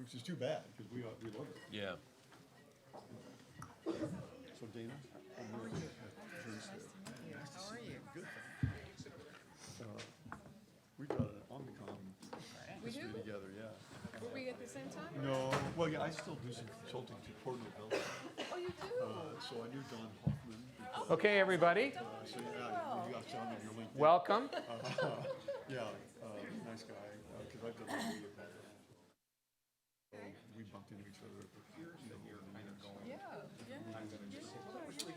which is too bad, because we love it. Yeah. So Dana, I'm Rich Jernstedt. How are you? Good. We've got an Omnicom We history do? together, yeah. Were we at the same time? No, well, yeah, I still do some consulting to Portland Building. Oh, you do? So I knew Don Hoffman. Okay, everybody, So yeah, you got John on your LinkedIn. welcome. Yeah, nice guy, because I've done a media background. So we bumped into each other at the,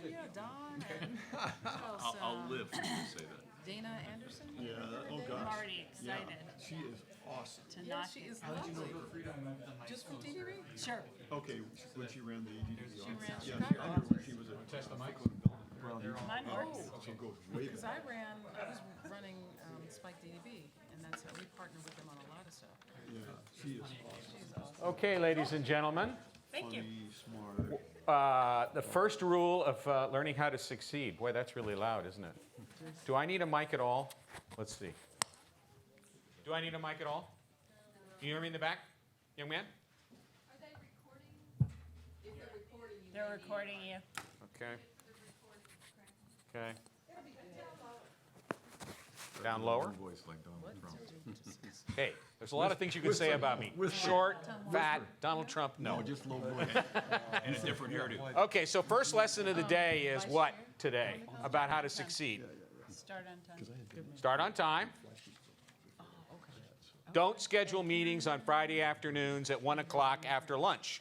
Yeah, Don. And I'll live when you say that. Dana Anderson? Yeah, oh gosh. I'm already excited She is awesome. to Yeah, not she get is lovely. Just from TDB? Sure. Okay, when she ran the ADD She ran yeah, Chicago I knew when she was at Brown. Mine works. So it goes way Because back. I was running Spike DDB, and that's how we partnered with them on a lot of stuff. Yeah, she is awesome. She's awesome. Okay, ladies and gentlemen, Thank you. Funny, smart. the first rule of learning how to succeed. Boy, that's really loud, isn't it? Do I need a mic at all? Let's see. Do I need a mic at all? Can you hear me in the back, young man? Are they recording? If they're recording, you They're recording you. Okay, they're recording, correct? okay. Down lower? Voice like Donald Trump. Hey, there's a lot of things you could say about me. Short, fat, Donald Trump, no. Just low voice. And a different hairdo. Okay, so first lesson of the day is what today? About how to succeed. Start on time. Start on time. Don't schedule meetings on Friday afternoons at 1 o'clock after lunch,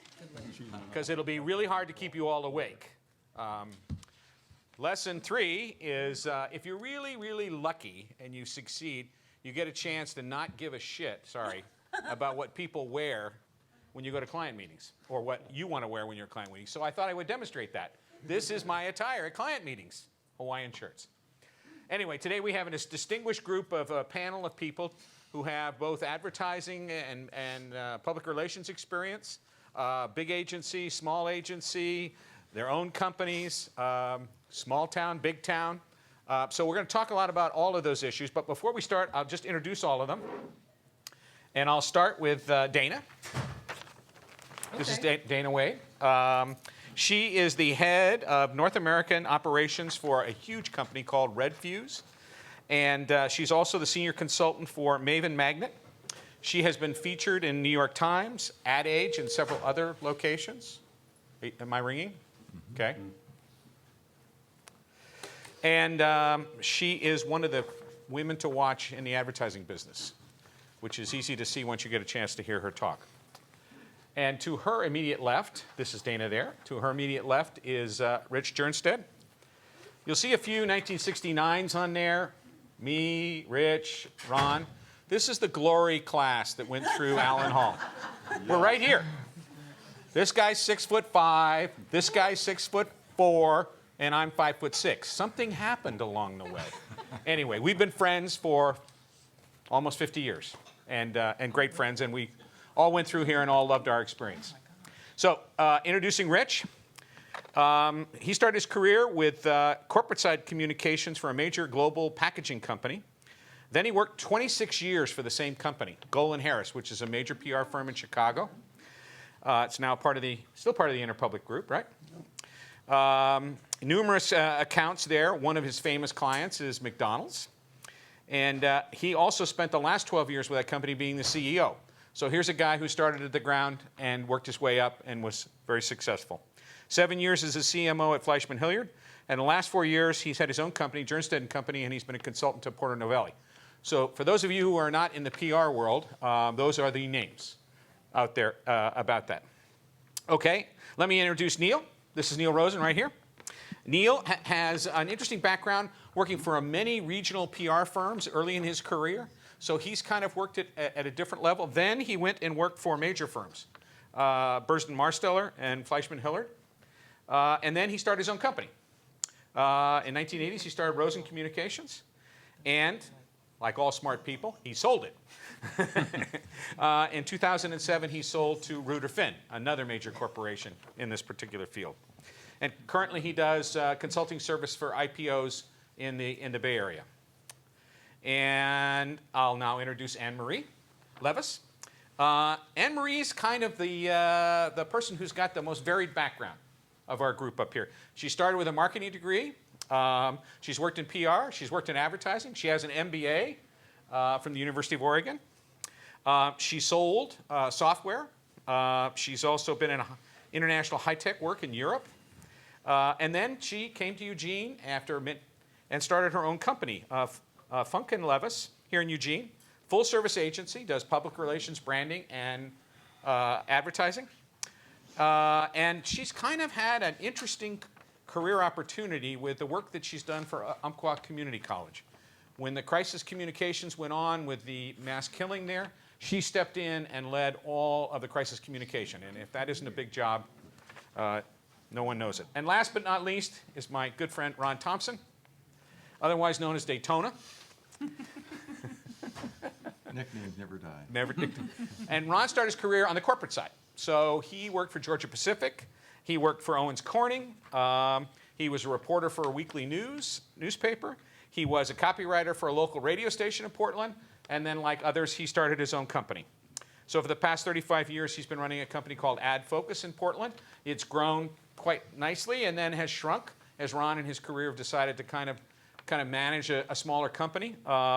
because it'll be really hard to keep you all awake. Lesson 3 is if you're really, really lucky and you succeed, you get a chance to not give a shit, about what people wear when you go to client meetings, or what you want to wear when you're at client meetings. So I thought I would demonstrate that. This is my attire at client meetings, Hawaiian shirts. Anyway, today we have a distinguished group of a panel of people who have both advertising and public relations experience, big agency, small agency, their own companies, small town, big town. So we're going to talk a lot about all of those issues. But before we start, I'll just introduce all of them. And I'll start with Dana. This is Dana Wade. She is the head of North American operations for a huge company called Red Fuse. And she's also the senior consultant for Maven Magnet. She has been featured in New York Times, Ad Age, and several other locations. Am I ringing? Okay. And she is one of the women to watch in the advertising business, which is easy to see once you get a chance to hear her talk. And to her immediate left, this is Dana there, to her immediate left is Rich Jernstedt. You'll see a few 1969s on there, me, Rich, Ron. This is the glory class that went through Allen Hall. We're right here. This guy's 6'5", this guy's 6'4", and I'm 5'6". Something happened along the way. Anyway, we've been friends for almost 50 years, and great friends, and we all went through here and all loved our experience. So, introducing Rich. He started his career with corporate side communications for a major global packaging company. Then he worked 26 years for the same company, Golan Harris, which is a major PR firm in Chicago. It's now still part of the Interpublic Group, right? Numerous accounts there. One of his famous clients is McDonald's. And he also spent the last 12 years with that company being the CEO. So here's a guy who started at the ground and worked his way up and was very successful. 7 years as a CMO at Fleischmann Hilliard. And the last 4 years, he's had his own company, Jernstedt & Company, and he's been a consultant to Porter Novelli. So for those of you who are not in the PR world, those are the names out there about that. Okay, let me introduce Neal. This is Neal Rosen right here. Neal has an interesting background working for many regional PR firms early in his career. So he's kind of worked at a different level. Then he went and worked for major firms, Burstyn Marsteller and Fleischmann Hilliard. And then he started his own company. In 1980s, he started Rosen Communications. And like all smart people, he sold it. In 2007, he sold to Reuter Finn, another major corporation in this particular field. And currently, he does consulting service for IPOs in the Bay Area. And I'll now introduce Marie Levis. Anne Marie's kind of the person who's got the most varied background of our group up here. She started with a marketing degree. She's worked in PR. She's worked in advertising. She has an MBA from the University of Oregon. She sold software. She's also been in international high-tech work in Europe. And then she came to Eugene and started her own company, Funk & Levis, here in Eugene. Full-service agency, does public relations, branding, and advertising. And she's kind of had an interesting career opportunity with the work that she's done for Umpqua Community College. When the crisis communications went on with the mass killing there, she stepped in and led all of the crisis communication. And if that isn't a big job, no one knows it. And last but not least is my good friend Ron Thompson, otherwise known as Daytona. Nicknames never die. Never did. And Ron started his career on the corporate side. So he worked for Georgia Pacific. He worked for Owens Corning. He was a reporter for a weekly newspaper. He was a copywriter for a local radio station in Portland. And then, like others, he started his own company. So for the past 35 years, he's been running a company called Ad Focus in Portland. It's grown quite nicely and then has shrunk as Ron in his career have decided to kind of manage a smaller company.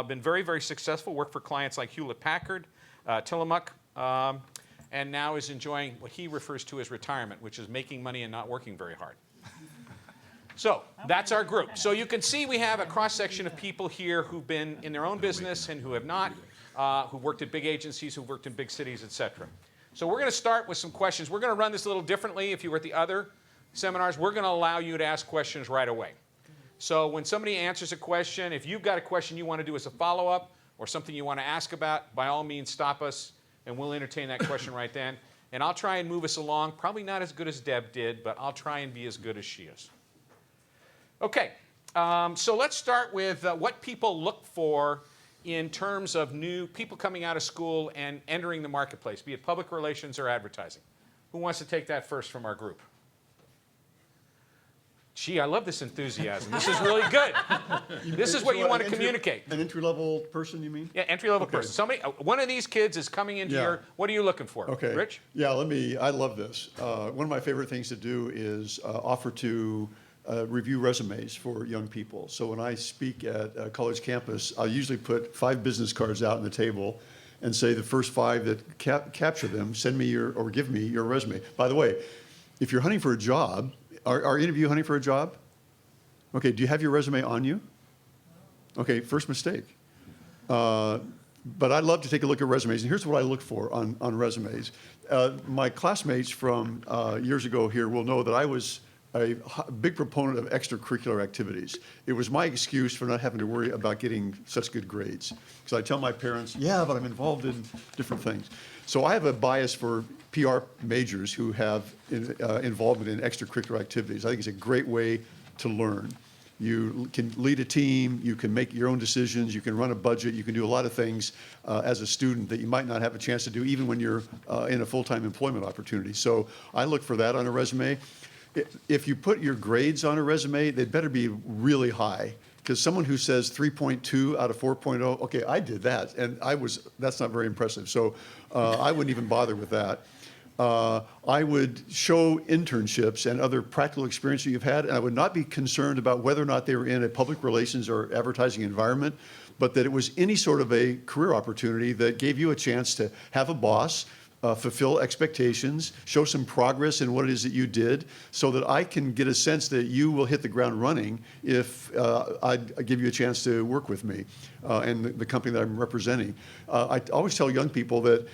Been very, very successful, worked for clients like Hewlett-Packard, Tillamook, and now is enjoying what he refers to as retirement, which is making money and not working very hard. So that's our group. So you can see we have a cross-section of people here who've been in their own business and who have not, who've worked at big agencies, who've worked in big cities, et cetera. So we're going to start with some questions. We're going to run this a little differently. If you were at the other seminars, we're going to allow you to ask questions right away. So when somebody answers a question, if you've got a question you want to do as a follow-up or something you want to ask about, by all means stop us and we'll entertain that question right then. And I'll try and move us along. Probably not as good as Deb did, but I'll try and be as good as she is. Okay, so let's start with what people look for in terms of new people coming out of school and entering the marketplace, be it public relations or advertising. Who wants to take that first from our group? Gee, I love this enthusiasm. This is really good. This is what you want to communicate. An entry-level person, you mean? Yeah, entry-level person. Somebody, one of these kids is coming into here. What are you looking for? Okay. Rich? Yeah, I love this. One of my favorite things to do is offer to review resumes for young people. So when I speak at a college campus, I'll usually put 5 business cards out on the table and say the first 5 that capture them, send me or give me your resume. By the way, if you're hunting for a job, are any of you hunting for a job? Okay, do you have your resume on you? Okay, first mistake. But I love to take a look at resumes, and here's what I look for on resumes. My classmates from years ago here will know that I was a big proponent of extracurricular activities. It was my excuse for not having to worry about getting such good grades. Because I tell my parents, yeah, but I'm involved in different things. So I have a bias for PR majors who have involvement in extracurricular activities. I think it's a great way to learn. You can lead a team, you can make your own decisions, you can run a budget, you can do a lot of things as a student that you might not have a chance to do even when you're in a full-time employment opportunity. So I look for that on a resume. If you put your grades on a resume, they'd better be really high. Because someone who says 3.2 out of 4.0, okay, I did that, and that's not very impressive. So I wouldn't even bother with that. I would show internships and other practical experience that you've had, and I would not be concerned about whether or not they were in a public relations or advertising environment, but that it was any sort of a career opportunity that gave you a chance to have a boss, fulfill expectations, show some progress in what it is that you did, so that I can get a sense that you will hit the ground running if I give you a chance to work with me and the company that I'm representing. I always tell young people that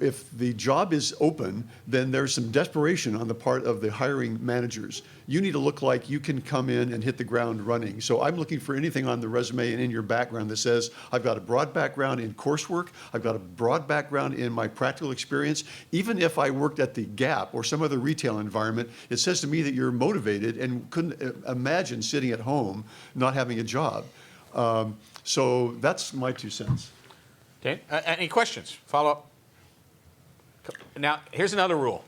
if the job is open, then there's some desperation on the part of the hiring managers. You need to look like you can come in and hit the ground running. So I'm looking for anything on the resume and in your background that says, I've got a broad background in coursework, I've got a broad background in my practical experience. Even if I worked at the Gap or some other retail environment, it says to me that you're motivated and couldn't imagine sitting at home not having a job. So that's my 2 cents. Okay, any questions? Follow up? Now, here's another rule.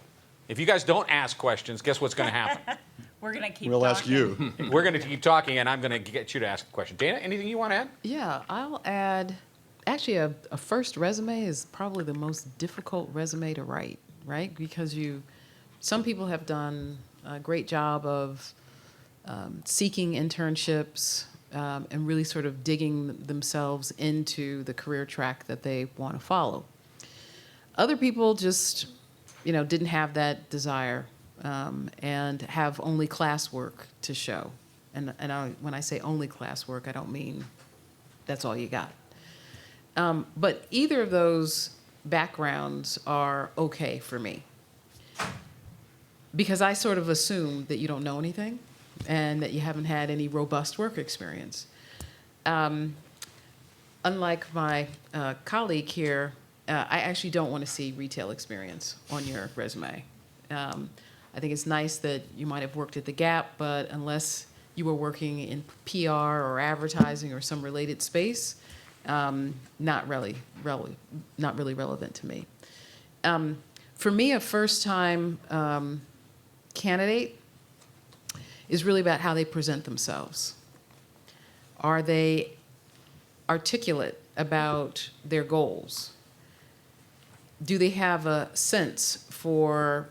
If you guys don't ask questions, guess what's going to happen? We're going to keep We'll talking. ask you. We're going to keep talking, and I'm going to get you to ask a question. Dana, anything you want to add? Yeah, I'll add actually a first resume is probably the most difficult resume to write, right? Because some people have done a great job of seeking internships and really sort of digging themselves into the career track that they want to follow. Other people just, didn't have that desire and have only classwork to show. And when I say only classwork, I don't mean that's all you got. But either of those backgrounds are okay for me, because I sort of assume that you don't know anything and that you haven't had any robust work experience. Unlike my colleague here, I actually don't want to see retail experience on your resume. I think it's nice that you might have worked at the Gap, but unless you were working in PR or advertising or some related space, not really relevant to me. For me, a first-time candidate is really about how they present themselves. Are they articulate about their goals? Do they have a sense for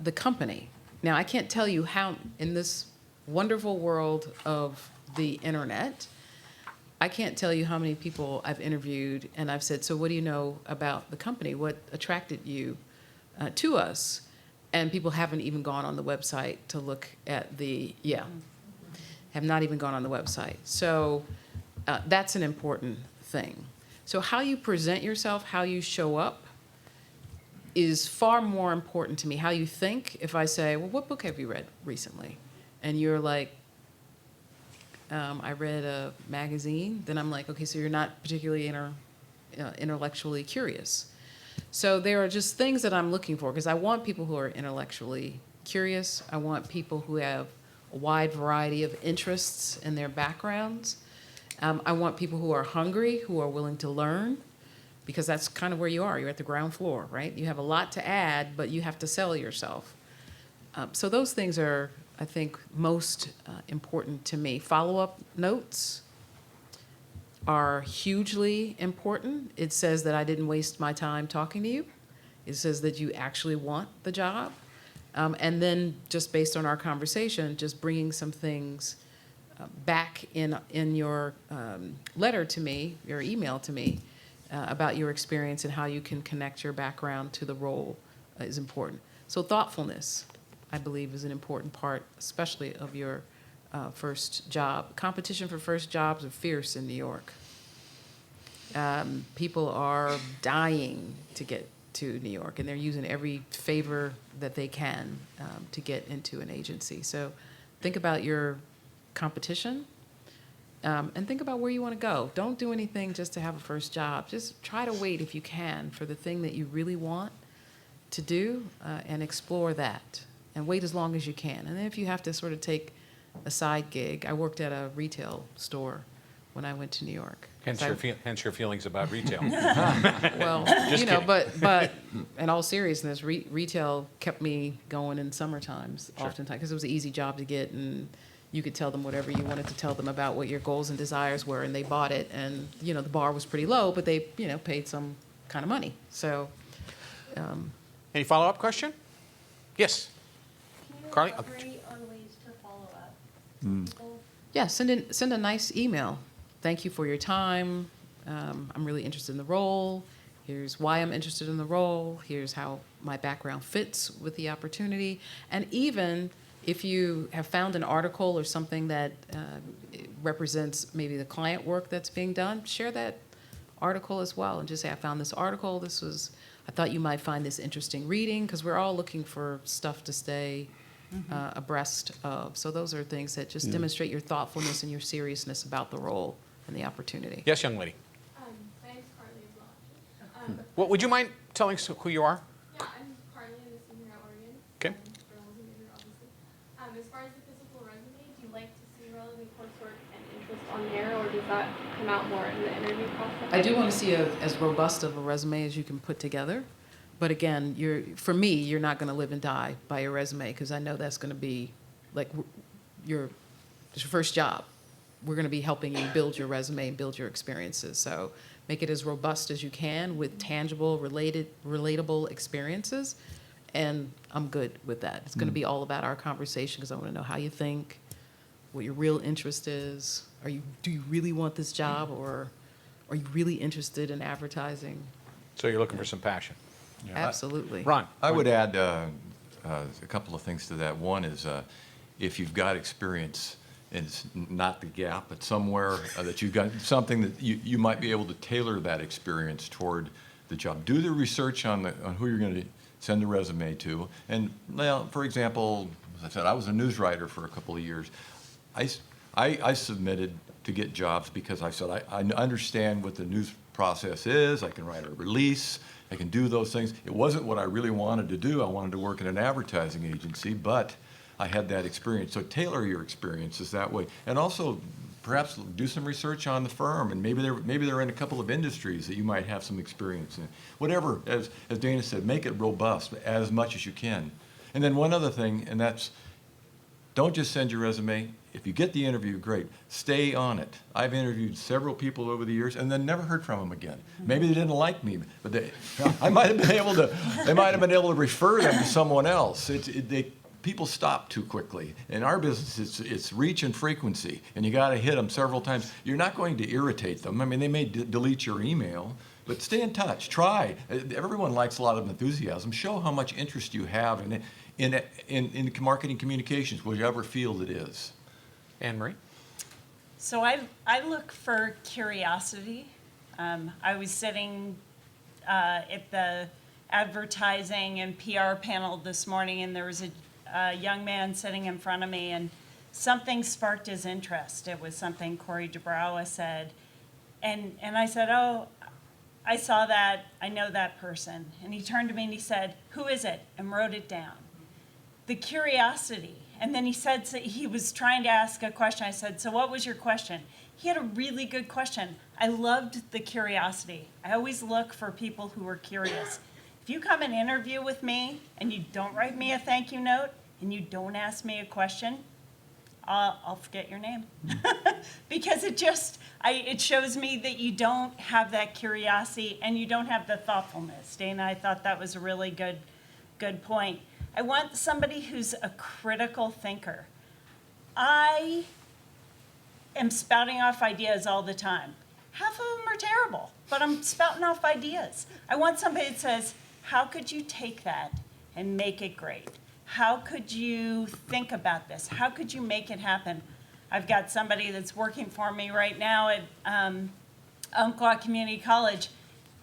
the company? Now, I can't tell you how, in this wonderful world of the internet, I can't tell you how many people I've interviewed and I've said, so what do you know about the company? What attracted you to us? And people haven't even gone on the website to look at have not even gone on the website. So that's an important thing. So how you present yourself, how you show up, is far more important to me. How you think, if I say, well, what book have you read recently? And you're like, I read a magazine, then I'm like, okay, so you're not particularly intellectually curious. So there are just things that I'm looking for, because I want people who are intellectually curious. I want people who have a wide variety of interests in their backgrounds. I want people who are hungry, who are willing to learn, because that's kind of where you are. You're at the ground floor, right? You have a lot to add, but you have to sell yourself. So those things are, I think, most important to me. Follow-up notes are hugely important. It says that I didn't waste my time talking to you. It says that you actually want the job. And then just based on our conversation, just bringing some things back in your letter to me, your email to me, about your experience and how you can connect your background to the role is important. So thoughtfulness, I believe, is an important part, especially of your first job. Competition for first jobs are fierce in New York. People are dying to get to New York, and they're using every favor that they can to get into an agency. So think about your competition, and think about where you want to go. Don't do anything just to have a first job. Just try to wait, if you can, for the thing that you really want to do, and explore that. And wait as long as you can. And then if you have to sort of take a side gig, I worked at a retail store when I went to New York. Hence your feelings about retail. Well, Just kidding. but in all seriousness, retail kept me going in summer times, oftentimes, because it was an easy job to get, and you could tell them whatever you wanted to tell them about what your goals and desires were, and they bought it. And the bar was pretty low, but they paid some kind of money. So, Any follow-up question? Yes. Can you Carly? elaborate on ways to follow up? People? yeah, send a nice email. Thank you for your time. I'm really interested in the role. Here's why I'm interested in the role. Here's how my background fits with the opportunity. And even if you have found an article or something that represents maybe the client work that's being done, share that article as well, and just say, I found this article. I thought you might find this interesting reading, because we're all looking for stuff to stay abreast of. So those are things that just demonstrate your thoughtfulness and your seriousness about the role and the opportunity. Yes, young lady. My name's Carly as well. Well, would you mind telling us who you are? Yeah, I'm Carly. I'm a senior at Oregon. Okay. Journalism major, obviously. As far as the physical resume, do you like to see relevant coursework and interest on there, or does that come out more in the interview process? I do want to see as robust of a resume as you can put together. But again, for me, you're not going to live and die by your resume, because I know that's going to be like it's your first job. We're going to be helping you build your resume and build your experiences. So make it as robust as you can with tangible, relatable experiences. And I'm good with that. It's going to be all about our conversation because I want to know how you think, what your real interest is. Do you really want this job, or are you really interested in advertising? So you're looking for some passion. Absolutely. Ron? I would add a couple of things to that. One is if you've got experience, and it's not the gap, but somewhere that you've got something that you might be able to tailor that experience toward the job. Do the research on who you're going to send the resume to. And, well, for example, as I said, I was a news writer for a couple of years. I submitted to get jobs because I said, I understand what the news process is. I can write a release. I can do those things. It wasn't what I really wanted to do. I wanted to work in an advertising agency, but I had that experience. So tailor your experiences that way. And also perhaps do some research on the firm, and maybe they're in a couple of industries that you might have some experience in. Whatever, as Dana said, make it robust as much as you can. And then one other thing, and that's, don't just send your resume. If you get the interview, great. Stay on it. I've interviewed several people over the years and then never heard from them again. Maybe they didn't like me, but I might have been able to refer them to someone else. People stop too quickly. In our business, it's reach and frequency, and you got to hit them several times. You're not going to irritate them. I mean, they may delete your email, but stay in touch. Try. Everyone likes a lot of enthusiasm. Show how much interest you have in marketing communications, whichever field it is. Anne-Marie? So I look for curiosity. I was sitting at the advertising and PR panel this morning, and there was a young man sitting in front of me, and something sparked his interest. It was something Corey DeBrowa said. And I said, oh, I saw that. I know that person. And he turned to me and he said, who is it? And wrote it down. The curiosity. And then he said, so he was trying to ask a question. I said, so what was your question? He had a really good question. I loved the curiosity. I always look for people who are curious. If you come and interview with me and you don't write me a thank you note and you don't ask me a question, I'll forget your name. Because it shows me that you don't have that curiosity and you don't have the thoughtfulness. Dana, I thought that was a really good point. I want somebody who's a critical thinker. I am spouting off ideas all the time. Half of them are terrible, but I'm spouting off ideas. I want somebody that says, how could you take that and make it great? How could you think about this? How could you make it happen? I've got somebody that's working for me right now at Umpqua Community College,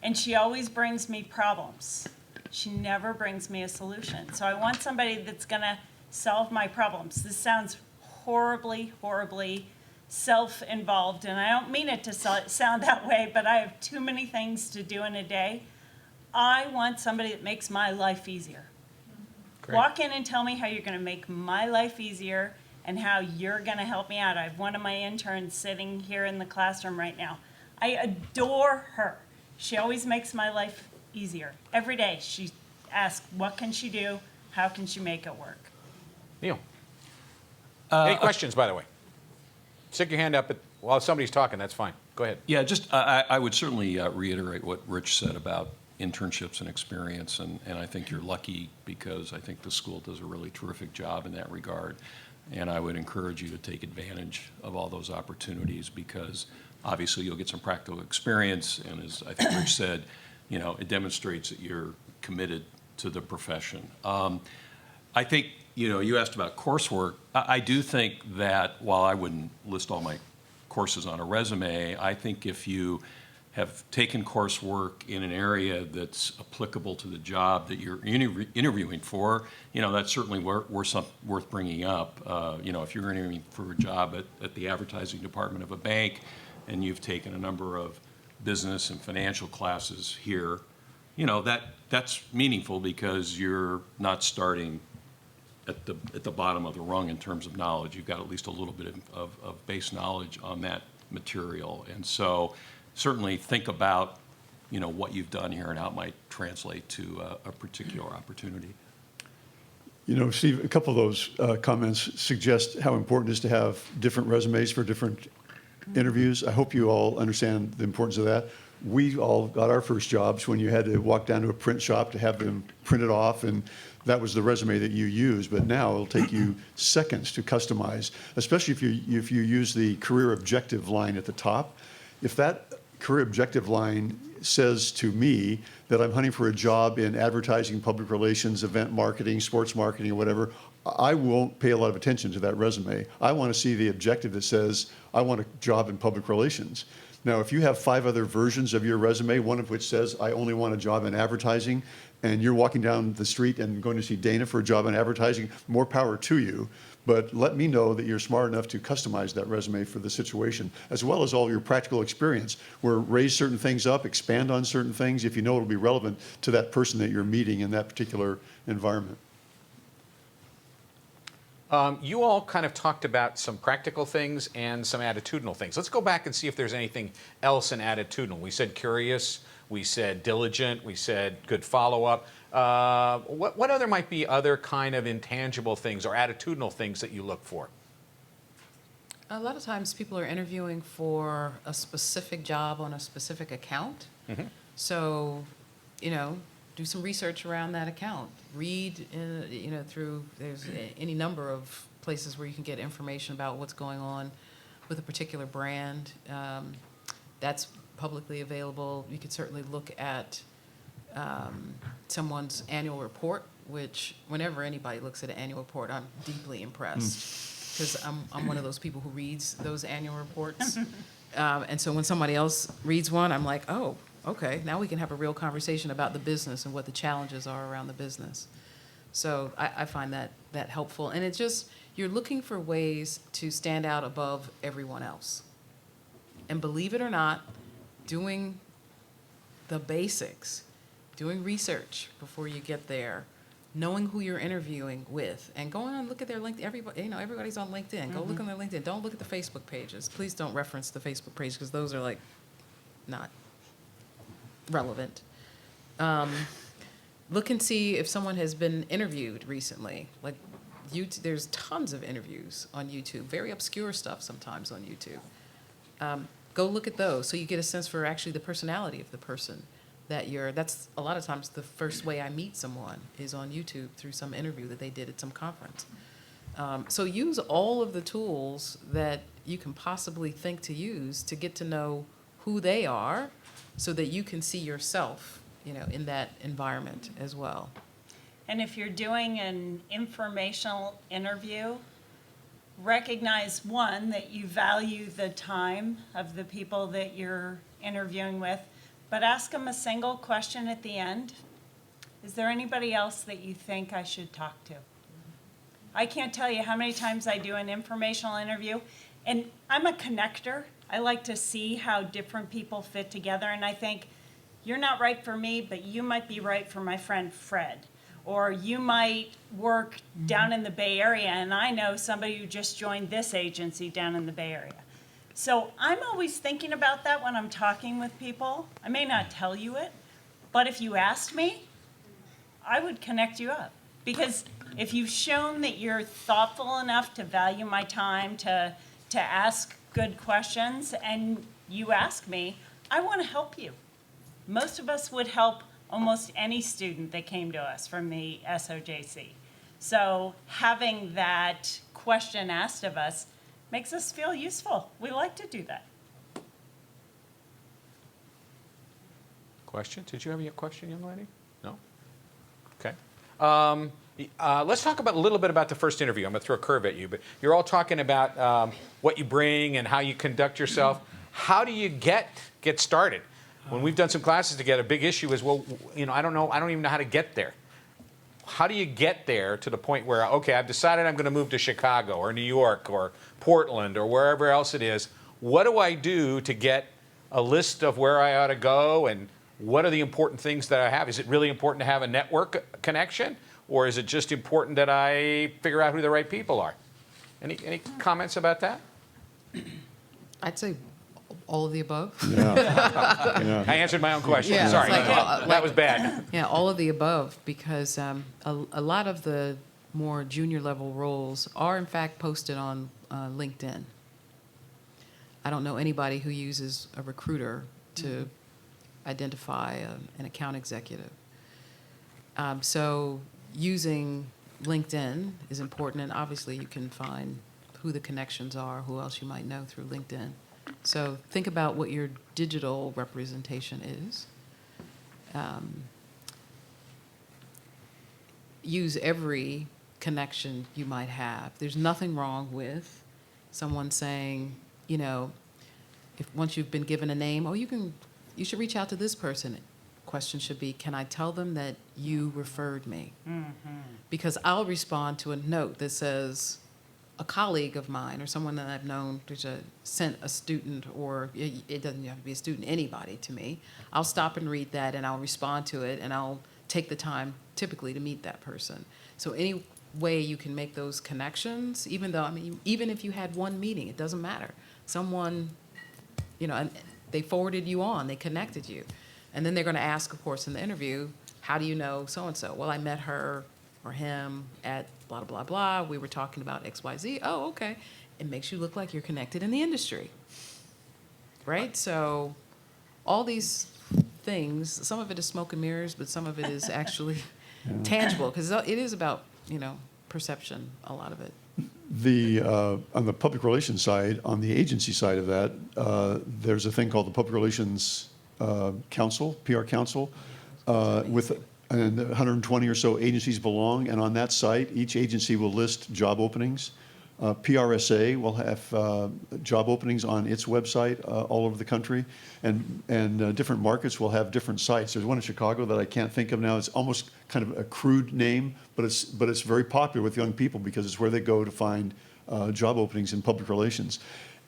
and she always brings me problems. She never brings me a solution. So I want somebody that's going to solve my problems. This sounds horribly, horribly self-involved, and I don't mean it to sound that way, but I have too many things to do in a day. I want somebody that makes my life easier. Great. Walk in and tell me how you're going to make my life easier and how you're going to help me out. I have one of my interns sitting here in the classroom right now. I adore her. She always makes my life easier. Every day she asks, what can she do? How can she make it work? Neal? Any questions, by the way? Stick your hand up while somebody's talking. That's fine. Go ahead. Yeah, just I would certainly reiterate what Rich said about internships and experience, and I think you're lucky because I think the school does a really terrific job in that regard, and I would encourage you to take advantage of all those opportunities because obviously you'll get some practical experience, and as I think Rich said, you know, it demonstrates that you're committed to the profession. I think, you know, you asked about coursework. I do think that while I wouldn't list all my courses on a resume, I think if you have taken coursework in an area that's applicable to the job that you're interviewing for, you know, that's certainly worth bringing up. You know, if you're interviewing for a job at the advertising department of a bank and you've taken a number of business and financial classes here, you know, that's meaningful because you're not starting at the bottom of the rung in terms of knowledge. You've got at least a little bit of base knowledge on that material. And so certainly think about, you know, what you've done here and how it might translate to a particular opportunity. You know, Steve, a couple of those comments suggest how important it is to have different resumes for different interviews. I hope you all understand the importance of that. We all got our first jobs when you had to walk down to a print shop to have them printed off, and that was the resume that you use. But now it'll take you seconds to customize, especially if you use the career objective line at the top. If that career objective line says to me that I'm hunting for a job in advertising, public relations, event marketing, sports marketing, or whatever, I won't pay a lot of attention to that resume. I want to see the objective that says, I want a job in public relations. Now, if you have 5 other versions of your resume, one of which says, I only want a job in advertising, and you're walking down the street and going to see Dana for a job in advertising, more power to you. But let me know that you're smart enough to customize that resume for the situation, as well as all your practical experience, where raise certain things up, expand on certain things, if you know it'll be relevant to that person that you're meeting in that particular environment. You all kind of talked about some practical things and some attitudinal things. Let's go back and see if there's anything else in attitudinal. We said curious, we said diligent, we said good follow-up. What other might be other kind of intangible things or attitudinal things that you look for? A lot of times people are interviewing for a specific job on a specific account. Mm-hmm. So, do some research around that account. Read, through, there's any number of places where you can get information about what's going on with a particular brand. That's publicly available. You could certainly look at someone's annual report, which whenever anybody looks at an annual report, I'm deeply impressed because I'm one of those people who reads those annual reports. And so when somebody else reads one, I'm like, oh, okay, now we can have a real conversation about the business and what the challenges are around the business. So I find that helpful. And it's just, you're looking for ways to stand out above everyone else. And believe it or not, doing the basics, doing research before you get there, knowing who you're interviewing with, and going and look at their LinkedIn. Everybody's on LinkedIn. Go look on their LinkedIn. Don't look at the Facebook pages. Please don't reference the Facebook page because those are like not relevant. Look and see if someone has been interviewed recently. Like there's tons of interviews on YouTube, very obscure stuff sometimes on YouTube. Go look at those so you get a sense for actually the personality of the person that's a lot of times the first way I meet someone is on YouTube through some interview that they did at some conference. So use all of the tools that you can possibly think to use to get to know who they are so that you can see yourself, in that environment as well. And if you're doing an informational interview, recognize, one, that you value the time of the people that you're interviewing with, but ask them a single question at the end. Is there anybody else that you think I should talk to? I can't tell you how many times I do an informational interview, and I'm a connector. I like to see how different people fit together, and I think, you're not right for me, but you might be right for my friend Fred. Or you might work down in the Bay Area, and I know somebody who just joined this agency down in the Bay Area. So I'm always thinking about that when I'm talking with people. I may not tell you it, but if you asked me, I would connect you up. Because if you've shown that you're thoughtful enough to value my time, to ask good questions, and you ask me, I want to help you. Most of us would help almost any student that came to us from the SOJC. So having that question asked of us makes us feel useful. We like to do that. Question? Did you have a question, young lady? No? Okay. Let's talk a little bit about the first interview. I'm going to throw a curve at you, but you're all talking about what you bring and how you conduct yourself. How do you get started? When we've done some classes together, a big issue is, well, I don't even know how to get there. How do you get there to the point where, okay, I've decided I'm going to move to Chicago or New York or Portland or wherever else it is. What do I do to get a list of where I ought to go, and what are the important things that I have? Is it really important to have a network connection, or is it just important that I figure out who the right people are? Any comments about that? I'd say all of the above. Yeah. I answered my own question. Yeah, Sorry, it's like, that was bad. Yeah, all of the above, because a lot of the more junior level roles are in fact posted on LinkedIn. I don't know anybody who uses a recruiter to identify an account executive. So using LinkedIn is important, and obviously you can find who the connections are, who else you might know through LinkedIn. So think about what your digital representation is. Use every connection you might have. There's nothing wrong with someone saying, you know, if once you've been given a name, oh, you should reach out to this person. Question should be, can I tell them that you referred me? Because I'll respond to a note that says, a colleague of mine or someone that I've known sent a student, or it doesn't have to be a student, anybody to me. I'll stop and read that, and I'll respond to it, and I'll take the time typically to meet that person. So any way you can make those connections, even though, I mean, even if you had one meeting, it doesn't matter. Someone, you know, and they forwarded you on, they connected you. And then they're going to ask, of course, in the interview, how do you know so-and-so? Well, I met her or him at blah, blah, blah. We were talking about X, Y, Z. Oh, okay. It makes you look like you're connected in the industry, right? So all these things, some of it is smoke and mirrors, but some of it is actually tangible, because it is about, you know, perception, a lot of it. On the public relations side, on the agency side of that, there's a thing called the Public Relations Council, PR Council, with 120 or so agencies belong, and on that site, each agency will list job openings. PRSA will have job openings on its website all over the country, and different markets will have different sites. There's one in Chicago that I can't think of now. It's almost kind of a crude name, but it's very popular with young people because it's where they go to find job openings in public relations.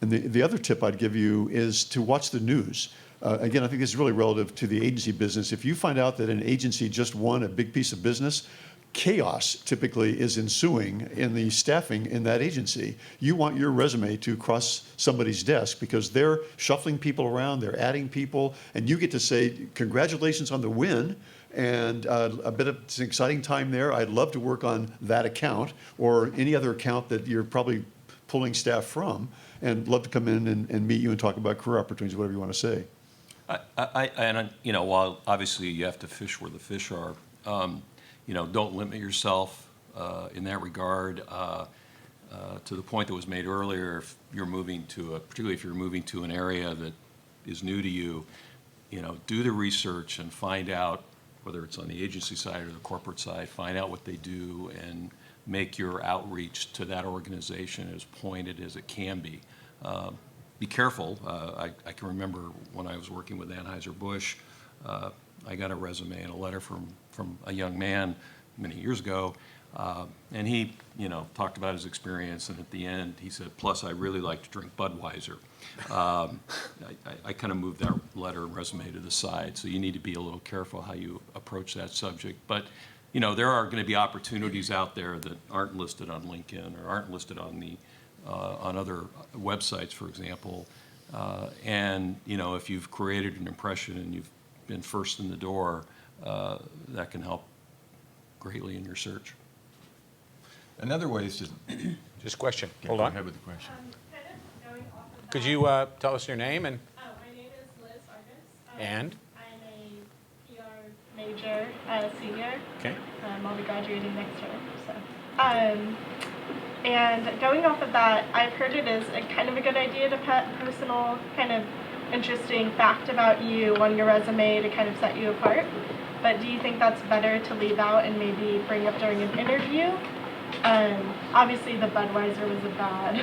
And the other tip I'd give you is to watch the news. Again, I think this is really relative to the agency business. If you find out that an agency just won a big piece of business, chaos typically is ensuing in the staffing in that agency. You want your resume to cross somebody's desk because they're shuffling people around, they're adding people, and you get to say, congratulations on the win, and it's an exciting time there. I'd love to work on that account or any other account that you're probably pulling staff from, and love to come in and meet you and talk about career opportunities, whatever you want to say. While obviously you have to fish where the fish are, don't limit yourself in that regard. To the point that was made earlier, if you're moving particularly if you're moving to an area that is new to you, do the research and find out, whether it's on the agency side or the corporate side, find out what they do and make your outreach to that organization as pointed as it can be. Be careful. I can remember when I was working with Anheuser-Busch, I got a resume and a letter from a young man many years ago, and he, talked about his experience, and at the end he said, "Plus, I really like to drink Budweiser." I kind of moved that letter and resume to the side, so you need to be a little careful how you approach that subject. But there are going to be opportunities out there that aren't listed on LinkedIn or aren't listed on on other websites, for example. And if you've created an impression and you've been first in the door, that can help greatly in your search. Another way is to Just a question. Hold go on. ahead with the question. Kind of going off of Could that. you tell us your name and My name is Liz Argus. And? I'm a PR major, senior. okay? I'll be graduating next term. So, and going off of that, I've heard it is a kind of a good idea to put personal, kind of interesting fact about you on your resume to kind of set you apart. But do you think that's better to leave out and maybe bring up during an interview? Obviously, the Budweiser was a bad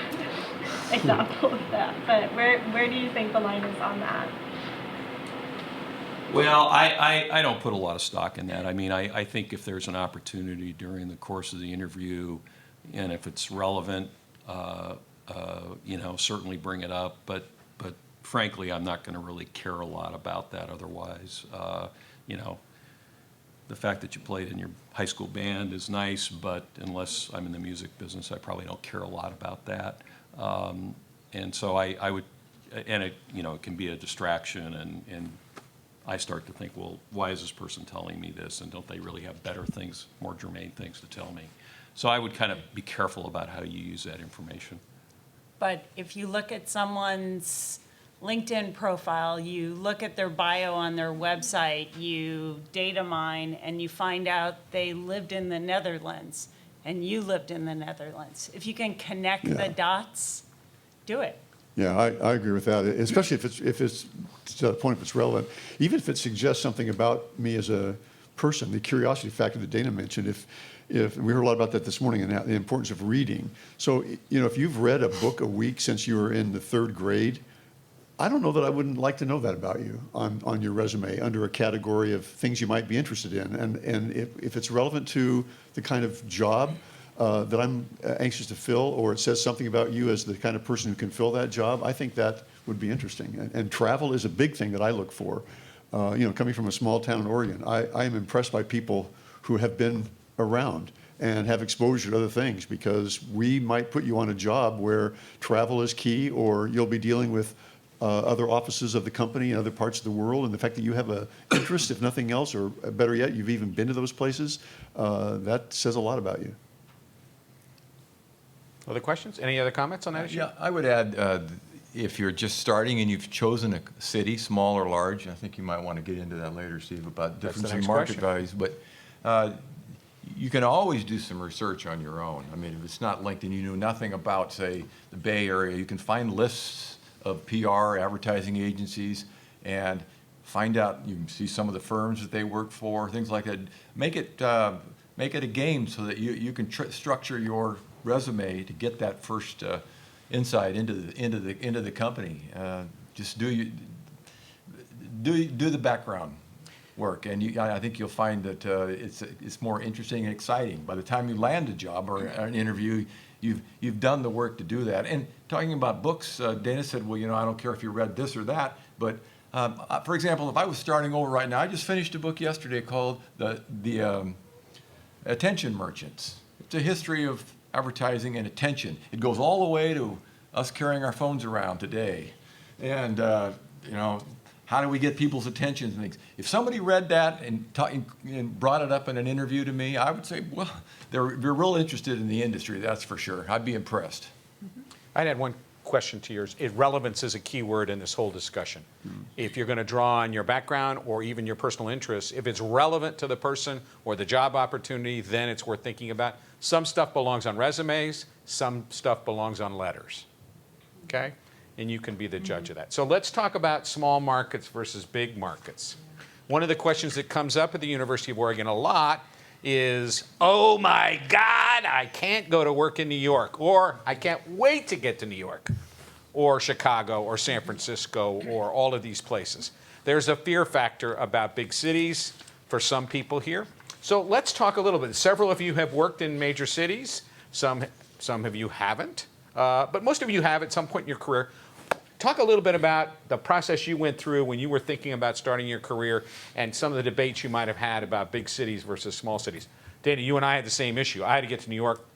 example of that. But where do you think the line is on that? Well, I don't put a lot of stock in that. I mean, I think if there's an opportunity during the course of the interview, and if it's relevant, certainly bring it up. But frankly, I'm not going to really care a lot about that otherwise. The fact that you played in your high school band is nice, but unless I'm in the music business, I probably don't care a lot about that. And so I would, and it can be a distraction, and I start to think, well, why is this person telling me this, and don't they really have better things, more germane things to tell me? So I would kind of be careful about how you use that information. but if you look at someone's LinkedIn profile, you look at their bio on their website, you data mine, and you find out they lived in the Netherlands, and you lived in the Netherlands. If you can connect Yeah. the dots, do it. Yeah, I agree with that, especially if it's to the point if it's relevant. Even if it suggests something about me as a person, the curiosity factor that Dana mentioned, if we heard a lot about that this morning and the importance of reading. So, if you've read a book a week since you were in the 3rd grade, I don't know that I wouldn't like to know that about you on your resume under a category of things you might be interested in. And if it's relevant to the kind of job that I'm anxious to fill, or it says something about you as the kind of person who can fill that job, I think that would be interesting. And travel is a big thing that I look for. Coming from a small town in Oregon, I am impressed by people who have been around and have exposure to other things, because we might put you on a job where travel is key, or you'll be dealing with other offices of the company in other parts of the world, and the fact that you have an interest, if nothing else, or better yet, you've even been to those places, that says a lot about you. Other questions? Any other comments on that issue? Yeah, I would add, if you're just starting and you've chosen a city, small or large, I think you might want to get into that later, Steve, about That's the difference in next market question. values. But you can always do some research on your own. I mean, if it's not LinkedIn, you knew nothing about, say, the Bay Area, you can find lists of PR, advertising agencies, and find out, you can see some of the firms that they work for, things like that. Make it a game so that you can structure your resume to get that first insight into the company. Just do the background work, and I think you'll find that it's more interesting and exciting. By the time you land a job or an interview, you've done the work to do that. And talking about books, Dana said, well, I don't care if you read this or that, but for example, if I was starting over right now, I just finished a book yesterday called the Attention Merchants. It's a history of advertising and attention. It goes all the way to us carrying our phones around today. And, how do we get people's attention and things? If somebody read that and brought it up in an interview to me, I would say, well, they're real interested in the industry, that's for sure. I'd be impressed. I'd add one question to yours. Relevance is a key word in this whole discussion. If you're going to draw on your background or even your personal interests, if it's relevant to the person or the job opportunity, then it's worth thinking about. Some stuff belongs on resumes, some stuff belongs on letters. Okay? And you can be the judge of that. So let's talk about small markets versus big markets. One of the questions that comes up at the University of Oregon a lot is, oh my God, I can't go to work in New York, or I can't wait to get to New York, or Chicago, or San Francisco, or all of these places. There's a fear factor about big cities for some people here. So let's talk a little bit. Several of you have worked in major cities. Some of you haven't, but most of you have at some point in your career. Talk a little bit about the process you went through when you were thinking about starting your career and some of the debates you might have had about big cities versus small cities. Dana, you and I had the same issue. I had to get to New York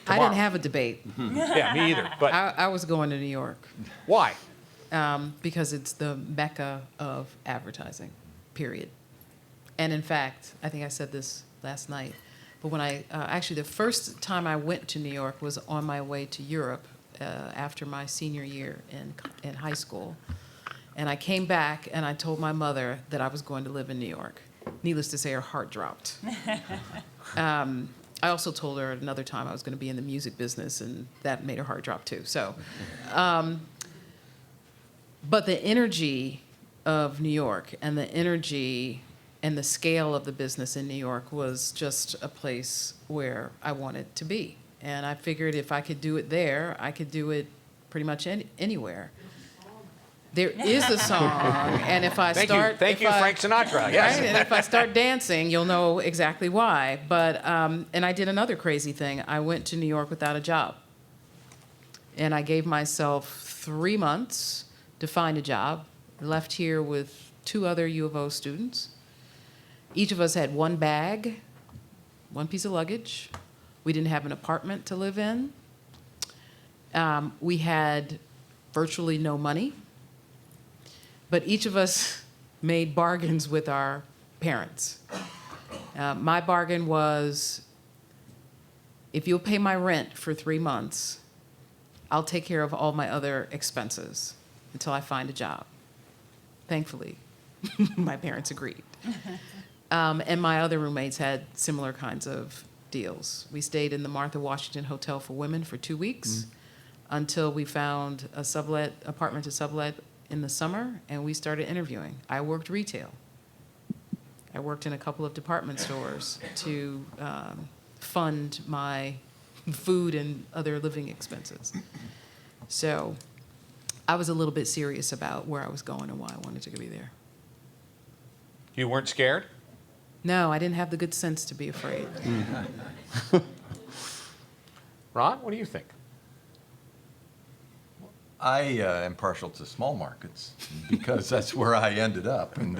tomorrow. I didn't have a debate. Yeah, me either. But I was going to New York why? because it's the mecca of advertising, period. And in fact, I think I said this last night, but when actually the first time I went to New York was on my way to Europe after my senior year in high school. And I came back and I told my mother that I was going to live in New York. Needless to say, her heart dropped. I also told her another time I was going to be in the music business, and that made her heart drop too. So, but the energy of New York and the energy and the scale of the business in New York was just a place where I wanted to be. And I figured if I could do it there, I could do it pretty much anywhere. There is a song, and if I Thank start... Thank you, Frank Sinatra. Yes. Right? And if I start dancing, you'll know exactly why. But, and I did another crazy thing. I went to New York without a job. And I gave myself 3 months to find a job. Left here with 2 other U of O students. Each of us had 1 bag, 1 piece of luggage. We didn't have an apartment to live in. We had virtually no money. But each of us made bargains with our parents. My bargain was, if you'll pay my rent for 3 months, I'll take care of all my other expenses until I find a job. Thankfully, my parents agreed. And my other roommates had similar kinds of deals. We stayed in the Martha Washington Hotel for Women for 2 weeks until we found a apartment to sublet in the summer, and we started interviewing. I worked retail. I worked in a couple of department stores to fund my food and other living expenses. So I was a little bit serious about where I was going and why I wanted to be there. You weren't scared? No, I didn't have the good sense to be afraid. Ron, what do you think? I am partial to small markets because that's where I ended up. And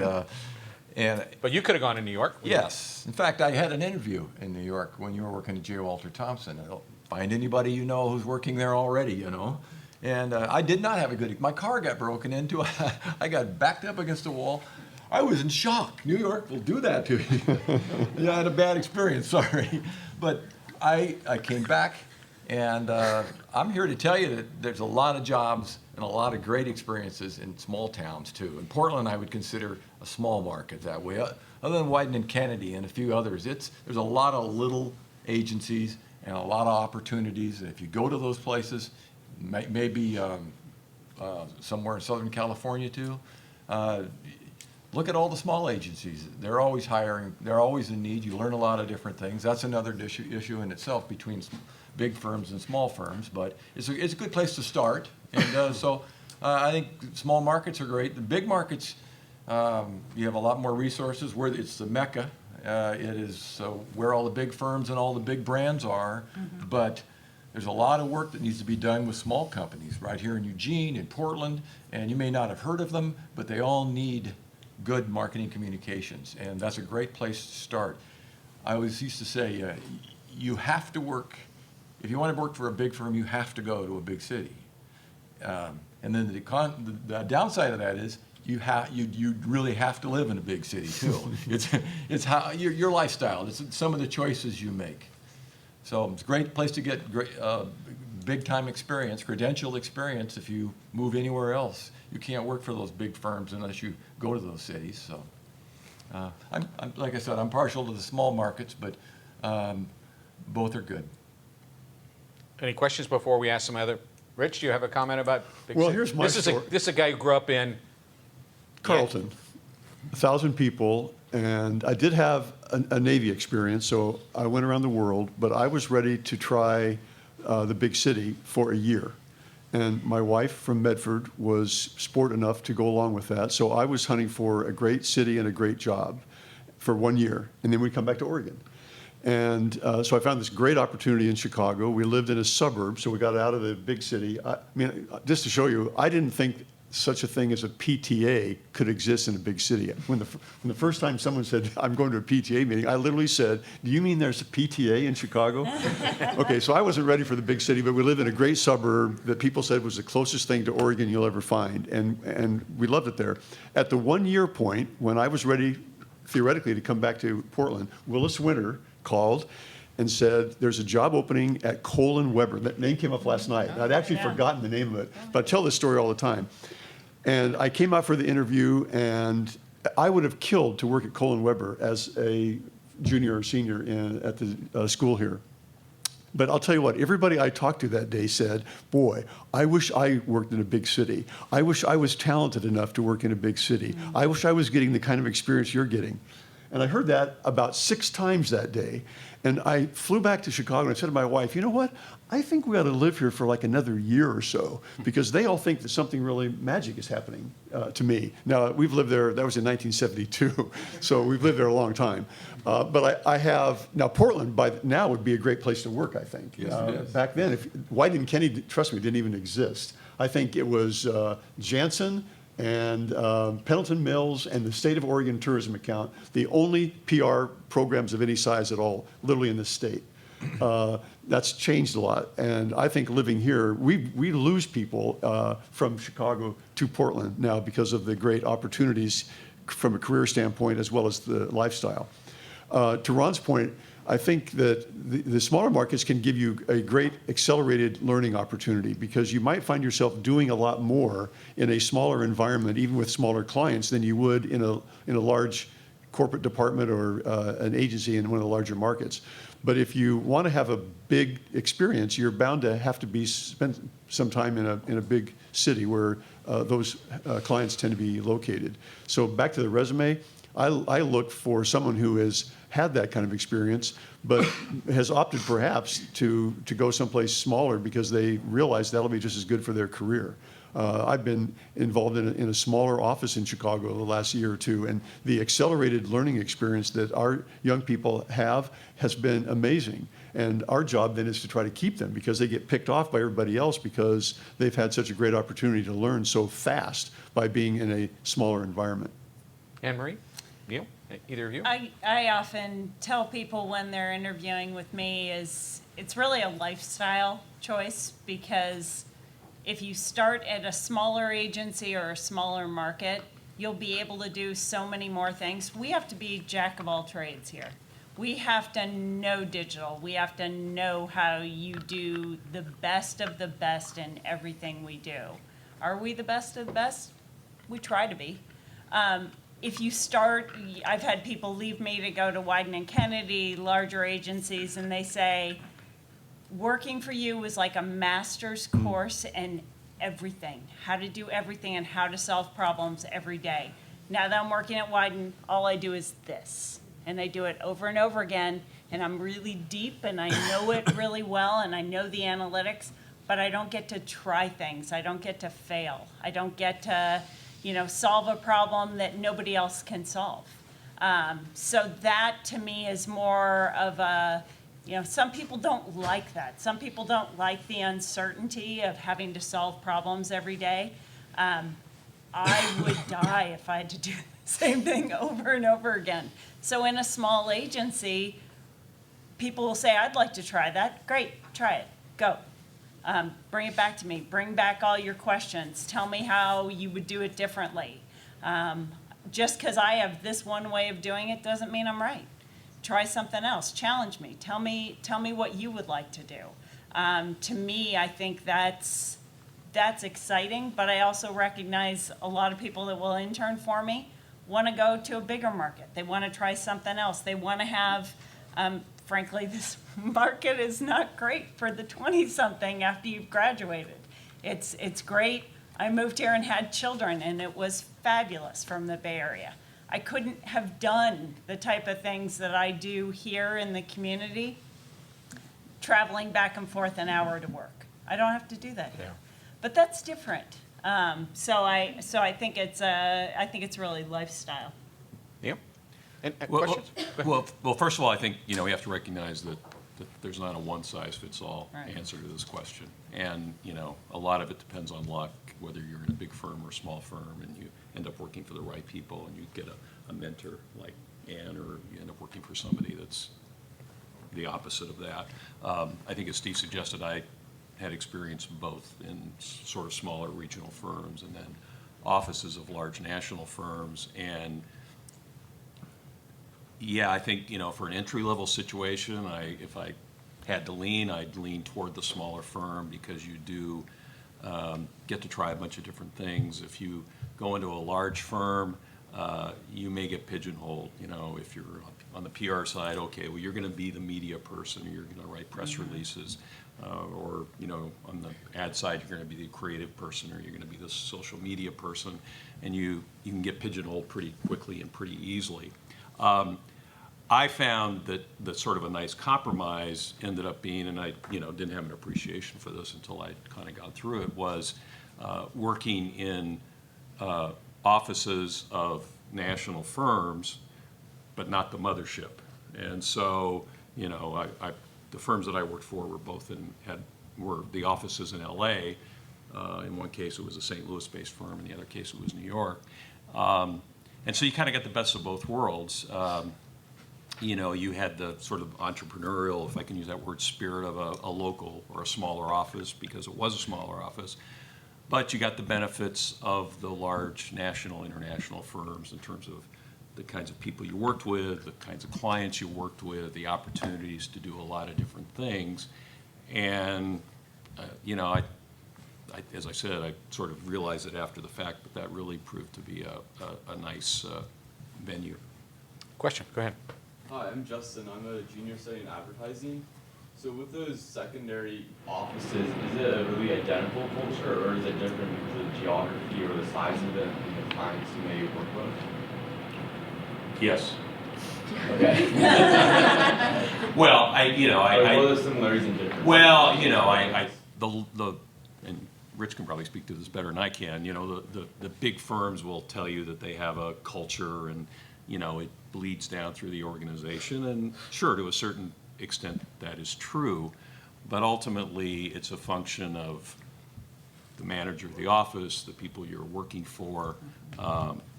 But you could have gone to New York. yes, in fact, I had an interview in New York when you were working at J. Walter Thompson. I don't find anybody you know who's working there already, you know. And I did not have a good. My car got broken into. I got backed up against a wall. I was in shock. New York will do that to you. Yeah, I had a bad experience. Sorry, but I came back. And I'm here to tell you that there's a lot of jobs and a lot of great experiences in small towns, too. In Portland, I would consider a small market that way. Other than Wyden and Kennedy and a few others, there's a lot of little agencies and a lot of opportunities. And if you go to those places, maybe somewhere in Southern California, too, look at all the small agencies. They're always hiring. They're always in need. You learn a lot of different things. That's another issue in itself between big firms and small firms, but it's a good place to start. And so I think small markets are great. The big markets, you have a lot more resources. Where it's the mecca. It is where all the big firms and all the big brands are. But there's a lot of work that needs to be done with small companies right here in Eugene, in Portland, and you may not have heard of them, but they all need good marketing communications, and that's a great place to start. I always used to say, you have to work. If you want to work for a big firm, you have to go to a big city. And then the downside of that is you really have to live in a big city too. It's how your lifestyle. It's some of the choices you make. So it's a great place to get great big time experience, credentialed experience. If you move anywhere else, you can't work for those big firms unless you go to those cities. So I'm like I said, I'm partial to the small markets, but both are good. Any questions before we ask some other? Rich, do you have a comment about big Well, city? here's my story. This is a guy who grew up in Carlton, 1,000 people, and I did have a Navy experience, so I went around the world, but I was ready to try the big city for a year. And my wife from Medford was sport enough to go along with that, so I was hunting for a great city and a great job for 1 year, and then we'd come back to Oregon. And so I found this great opportunity in Chicago. We lived in a suburb, so we got out of the big city. I mean, just to show you, I didn't think such a thing as a PTA could exist in a big city. When the first time someone said, I'm going to a PTA meeting, I literally said, do you mean there's a PTA in Chicago? Okay, so I wasn't ready for the big city, but we lived in a great suburb that people said was the closest thing to Oregon you'll ever find, and we loved it there. At the 1 year point, when I was ready, theoretically, to come back to Portland, Willis Winter called and said, there's a job opening at Cole & Weber. That name came up last night. I'd actually forgotten the name of it, but I tell this story all the time. And I came out for the interview, and I would have killed to work at Cole & Weber as a junior or senior at the school here. But I'll tell you what, everybody I talked to that day said, boy, I wish I worked in a big city. I wish I was talented enough to work in a big city. I wish I was getting the kind of experience you're getting. And I heard that about 6 times that day. And I flew back to Chicago and I said to my wife, you know what? I think we ought to live here for like another year or so, because they all think that something really magic is happening to me. Now, we've lived there, that was in 1972, so we've lived there a long time. But I have, now Portland by now would be a great place to work, I think. Yes, it is. Back then, Wyden and Kennedy, trust me, didn't even exist. I think it was Jansen and Pendleton Mills and the State of Oregon Tourism Account, the only PR programs of any size at all, literally in this state. That's changed a lot, and I think living here, we lose people from Chicago to Portland now because of the great opportunities from a career standpoint as well as the lifestyle. To Ron's point, I think that the smaller markets can give you a great accelerated learning opportunity because you might find yourself doing a lot more in a smaller environment, even with smaller clients, than you would in a large corporate department or an agency in one of the larger markets. But if you want to have a big experience, you're bound to have to spend some time in a big city where those clients tend to be located. So back to the resume, I look for someone who has had that kind of experience, but has opted perhaps to go someplace smaller because they realize that'll be just as good for their career. I've been involved in a smaller office in Chicago the last year or two, and the accelerated learning experience that our young people have has been amazing. And our job then is to try to keep them because they get picked off by everybody else because they've had such a great opportunity to learn so fast by being in a smaller environment. Anne Marie? Neal? Either of you? I often tell people when they're interviewing with me is it's really a lifestyle choice because if you start at a smaller agency or a smaller market, you'll be able to do so many more things. We have to be jack of all trades here. We have to know digital. We have to know how you do the best of the best in everything we do. Are we the best of the best? We try to be. If you start, I've had people leave me to go to Wieden and Kennedy, larger agencies, and they say, working for you was like a master's course in everything, how to do everything and how to solve problems every day. Now that I'm working at Wieden, all I do is this. And I do it over and over again, and I'm really deep, and I know it really well, and I know the analytics, but I don't get to try things. I don't get to fail. I don't get to, solve a problem that nobody else can solve. So that, to me, is more of a, some people don't like that. Some people don't like the uncertainty of having to solve problems every day. I would die if I had to do the same thing over and over again. So in a small agency, people will say, I'd like to try that. Great, try it, go. Bring it back to me. Bring back all your questions. Tell me how you would do it differently. Just because I have this one way of doing it doesn't mean I'm right. Try something else. Challenge me. Tell me what you would like to do. To me, I think that's exciting, but I also recognize a lot of people that will intern for me want to go to a bigger market. They want to try something else. They want to have, frankly, this market is not great for the 20-something after you've graduated. It's great. I moved here and had children, and it was fabulous from the Bay Area. I couldn't have done the type of things that I do here in the community, traveling back and forth an hour to work. I don't have to do that here. But that's different. So I think it's really lifestyle. Yeah. And Well, questions? well, first of all, I think, we have to recognize that there's not a one-size-fits-all Right. answer to this question. And, a lot of it depends on luck, whether you're in a big firm or a small firm, and you end up working for the right people, and you get a mentor like Anne, or you end up working for somebody that's the opposite of that. I think as Steve suggested, I had experience both in sort of smaller regional firms and then offices of large national firms. And yeah, I think, for an entry-level situation, if I had to lean, I'd lean toward the smaller firm because you do get to try a bunch of different things. If you go into a large firm, you may get pigeonholed. If you're on the PR side, okay, well, you're going to be the media person, or you're going to write press releases, or on the ad side, you're going to be the creative person, or you're going to be the social media person, and you can get pigeonholed pretty quickly and pretty easily. I found that sort of a nice compromise ended up being, and I didn't have an appreciation for this until I kind of got through it, was working in offices of national firms, but not the mothership. And so, the firms that I worked for were both were the offices in LA. In one case, it was a St. Louis-based firm. In the other case, it was New York. And so you kind of get the best of both worlds. You had the sort of entrepreneurial, if I can use that word, spirit of a local or a smaller office, because it was a smaller office. But you got the benefits of the large national, international firms in terms of the kinds of people you worked with, the kinds of clients you worked with, the opportunities to do a lot of different things. And, you know, as I said, I sort of realized it after the fact, but that really proved to be a nice venue. Question, go ahead. Hi, I'm Justin. I'm a junior studying advertising. So with those secondary offices, is it a really identical culture, or is it different because of the geography or the size of it and the clients you may work with? Yes. Okay. Well, What are the similarities and differences? well, you know, and Rich can probably speak to this better than I can, you know, the big firms will tell you that they have a culture and, you know, it bleeds down through the organization. And sure, to a certain extent, that is true. But ultimately, it's a function of the manager of the office, the people you're working for,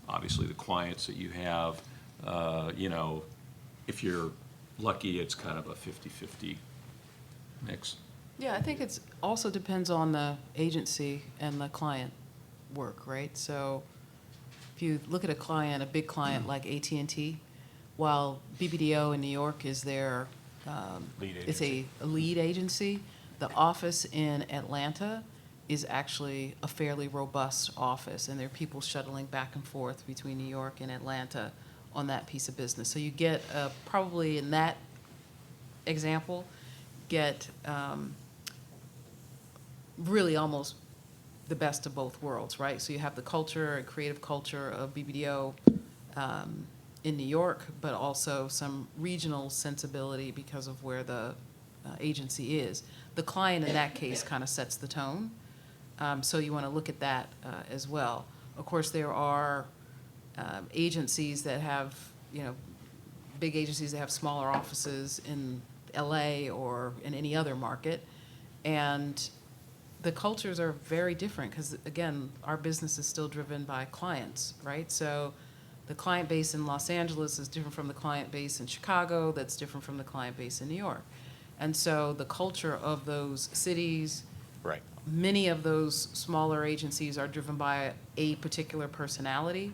obviously the clients that you have. You know, if you're lucky, it's kind of a 50-50 mix. Yeah, I think it's also depends on the agency and the client work, right? So if you look at a client, a big client like AT&T, while BBDO in New York is their, it's a lead agency, the office in Atlanta is actually a fairly robust office, and there are people shuttling back and forth between New York and Atlanta on that piece of business. So you get probably in that example, get really almost the best of both worlds, right? So you have the culture and creative culture of BBDO in New York, but also some regional sensibility because of where the agency is. The client in that case kind of sets the tone. So you want to look at that as well. Of course, there are agencies that have, you know, big agencies that have smaller offices in LA or in any other market. And the cultures are very different because, again, our business is still driven by clients, right? So the client base in Los Angeles is different from the client base in Chicago, that's different from the client base in New York. And so the culture of those cities, Right. many of those smaller agencies are driven by a particular personality.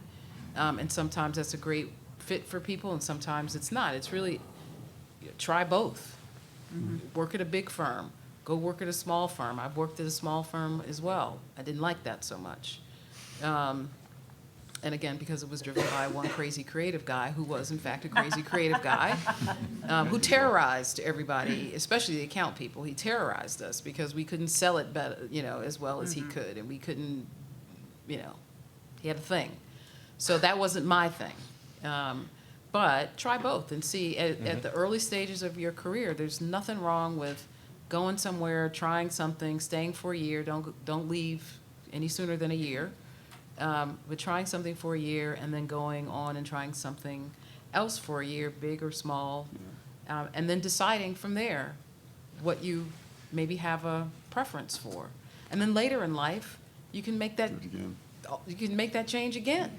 And sometimes that's a great fit for people, and sometimes it's not. It's really, try both. Work at a big firm. Go work at a small firm. I've worked at a small firm as well. I didn't like that so much. And again, because it was driven by one crazy creative guy who was, in fact, a crazy creative guy who terrorized everybody, especially the account people. He terrorized us because we couldn't sell it better, you know, as well as he could, and we couldn't, you know, he had a thing. So that wasn't my thing. But try both and see at the early stages of your career, there's nothing wrong with going somewhere, trying something, staying for a year. Don't leave any sooner than a year. But trying something for a year and then going on and trying something else for a year, big or small, and then deciding from there what you maybe have a preference for. And then later in life, you can make that change again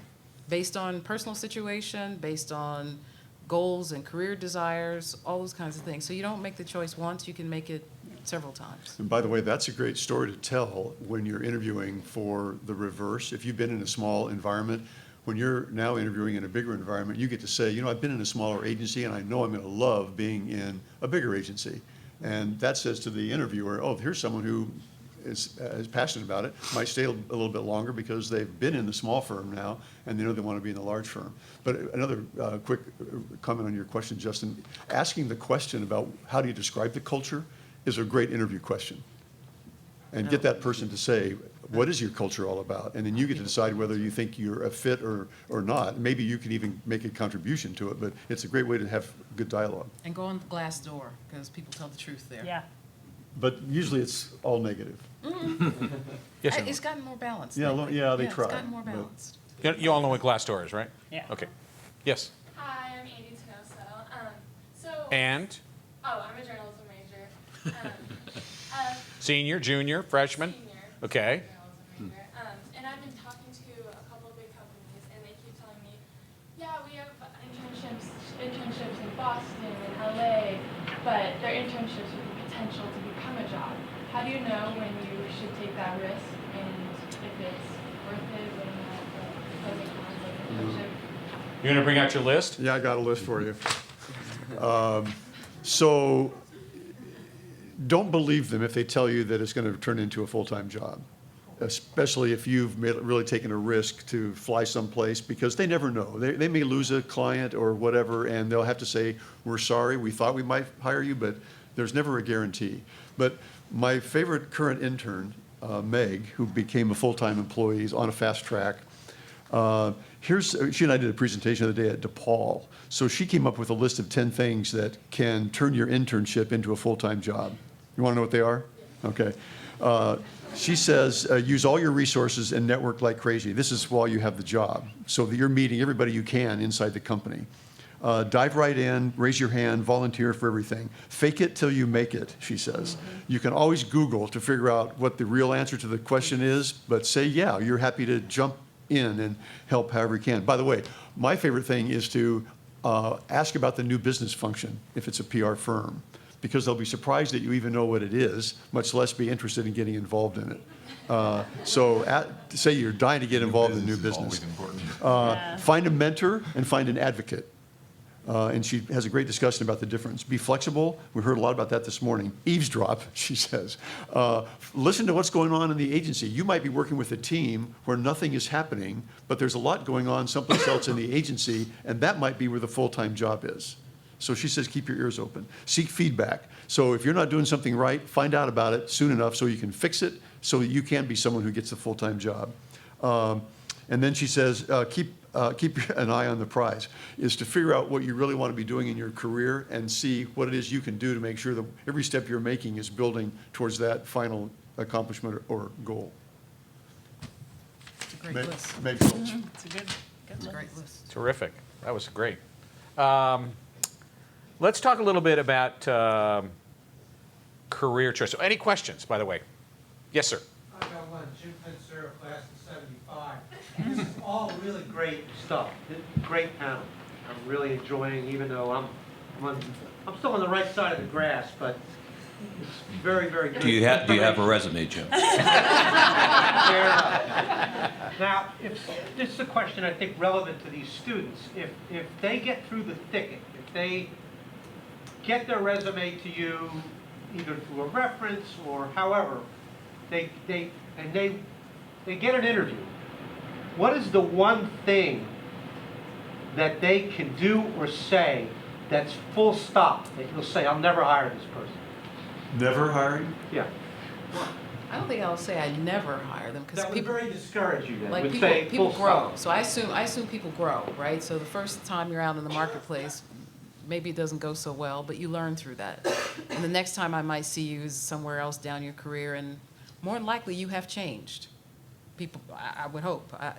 based on personal situation, based on goals and career desires, all those kinds of things. So you don't make the choice once, you can make it several times. And by the way, that's a great story to tell when you're interviewing for the reverse. If you've been in a small environment, when you're now interviewing in a bigger environment, you get to say, you know, I've been in a smaller agency and I know I'm going to love being in a bigger agency. And that says to the interviewer, oh, here's someone who is passionate about it, might stay a little bit longer because they've been in the small firm now and they know they want to be in the large firm. But another quick comment on your question, Justin, asking the question about how do you describe the culture is a great interview question. And get that person to say, what is your culture all about? And then you get to decide whether you think you're a fit or not. Maybe you can even make a contribution to it, but it's a great way to have good dialogue. And go on the glass door, because people tell the truth there. Yeah. But usually it's all negative. Yes, Emma. It's gotten more balanced. Yeah, lately. they try. It's gotten more but- balanced. You all know what Glassdoor is, right? Yeah. Okay. Yes. Hi, I'm Andy Tenoso. And I'm a journalism major. senior, junior, freshman? Senior. Okay. Journalism major. And I've been talking to a couple of big companies, and they keep telling me, yeah, we have internships in Boston and LA, but they're internships with the potential to become a job. How do you know when you should take that risk and if it's worth it, weighing out the pros and cons of internship? You want to bring out your list? Yeah, I got a list for you. So don't believe them if they tell you that it's going to turn into a full-time job, especially if you've really taken a risk to fly someplace, because they never know. They may lose a client or whatever, and they'll have to say, we're sorry, we thought we might hire you, but there's never a guarantee. But my favorite current intern, Meg, who became a full-time employee, is on a fast track. She and I did a presentation the other day at DePaul. So she came up with a list of 10 things that can turn your internship into a full-time job. You want to know what they are? Okay. She says, use all your resources and network like crazy. This is while you have the job, so that you're meeting everybody you can inside the company. Dive right in, raise your hand, volunteer for everything. Fake it till you make it, she says. You can always Google to figure out what the real answer to the question is, but say, yeah, you're happy to jump in and help however you can. By the way, my favorite thing is to ask about the new business function if it's a PR firm, because they'll be surprised that you even know what it is, much less be interested in getting involved in it. Say you're dying to get involved in new business. Always important. Find a mentor and find an advocate. And she has a great discussion about the difference. Be flexible. We heard a lot about that this morning. Eavesdrop, she says. Listen to what's going on in the agency. You might be working with a team where nothing is happening, but there's a lot going on someplace else in the agency, and that might be where the full-time job is. So she says, keep your ears open. Seek feedback. So if you're not doing something right, find out about it soon enough so you can fix it, so that you can be someone who gets a full-time job. And then she says, keep an eye on the prize, is to figure out what you really want to be doing in your career and see what it is you can do to make sure that every step you're making is building towards that final accomplishment or goal. It's a great list. Meg Phillips. It's a good It's a list. great list. Terrific. That was great. Let's talk a little bit about career choice. So any questions, by the way? Yes, sir. I got one. Jim Pincer, class of 75. This is all really great stuff. Great panel. I'm really enjoying, even though I'm still on the right side of the grass, but it's very, very good. Do you have a resume, Jim? Fair enough. Now, this is a question I think relevant to these students. If they get through the thicket, if they get their resume to you either through a reference or however, they get an interview, what is the one thing that they can do or say that's full stop, that you'll say, I'll never hire this person? Never hiring? Yeah. I don't think I'll say I never hire them, because That would people, very discourage you then, like would say people full grow. stop. So I assume people grow, right? So the first time you're out in the marketplace, maybe it doesn't go so well, but you learn through that. And the next time I might see you is somewhere else down your career, and more than likely you have changed. People, I would hope. I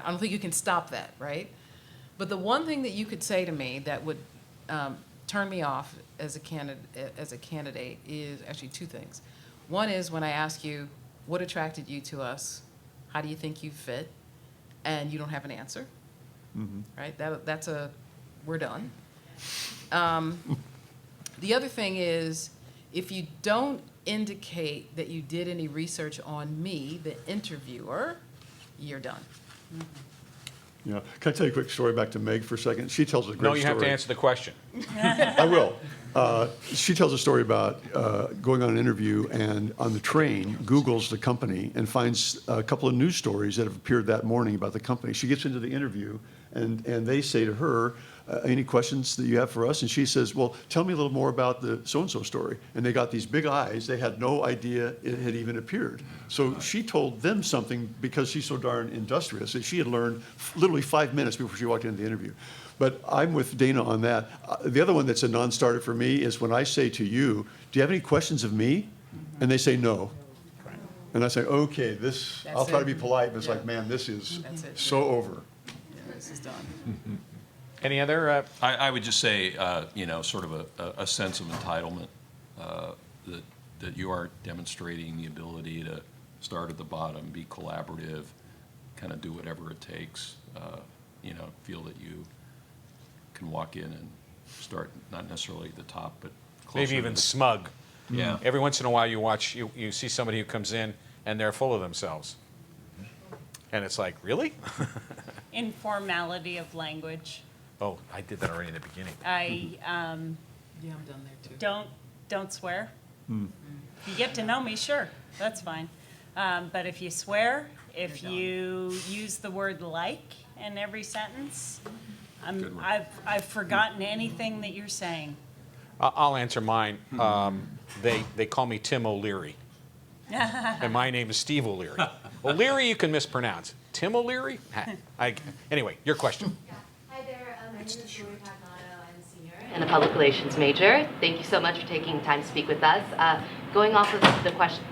don't think you can stop that, right? But the one thing that you could say to me that would turn me off as a candidate is actually two things. One is when I ask you, what attracted you to us? How do you think you fit? And you don't have an answer, right? That's we're done. The other thing is, if you don't indicate that you did any research on me, the interviewer, you're done. Yeah. Can I tell you a quick story back to Meg for a second? She tells a great story. No, you have to answer the question. I will. She tells a story about going on an interview and on the train Googles the company and finds a couple of news stories that have appeared that morning about the company. She gets into the interview and they say to her, any questions that you have for us? And she says, well, tell me a little more about the so-and-so story. And they got these big eyes. They had no idea it had even appeared. So she told them something because she's so darn industrious that she had learned literally 5 minutes before she walked into the interview. But I'm with Dana on that. The other one that's a non-starter for me is when I say to you, do you have any questions of me? And they say no. And I say, okay, I'll try to be polite, but it's like, man, this is so over. Yeah, this is done. Any other? I would just say, sort of a sense of entitlement, that you are demonstrating the ability to start at the bottom, be collaborative, kind of do whatever it takes, feel that you can walk in and start not necessarily at the top, but closer. Maybe even smug. Yeah. Every once in a while you see somebody who comes in and they're full of themselves. And it's like, really? informality of language. Oh, I did that already in the beginning. I Yeah, I'm done there too. don't swear. If you get to know me, sure, that's fine. But if you swear, if you use the word like in every sentence, I've forgotten anything that you're saying. I'll answer mine. They call me Tim O'Leary. And my name is Steve O'Leary. O'Leary you can mispronounce. Tim O'Leary? Anyway, your question. Yeah. Hi there, my name is Joy Pagnato. I'm a senior and a public relations major. Thank you so much for taking time to speak with us. Going off of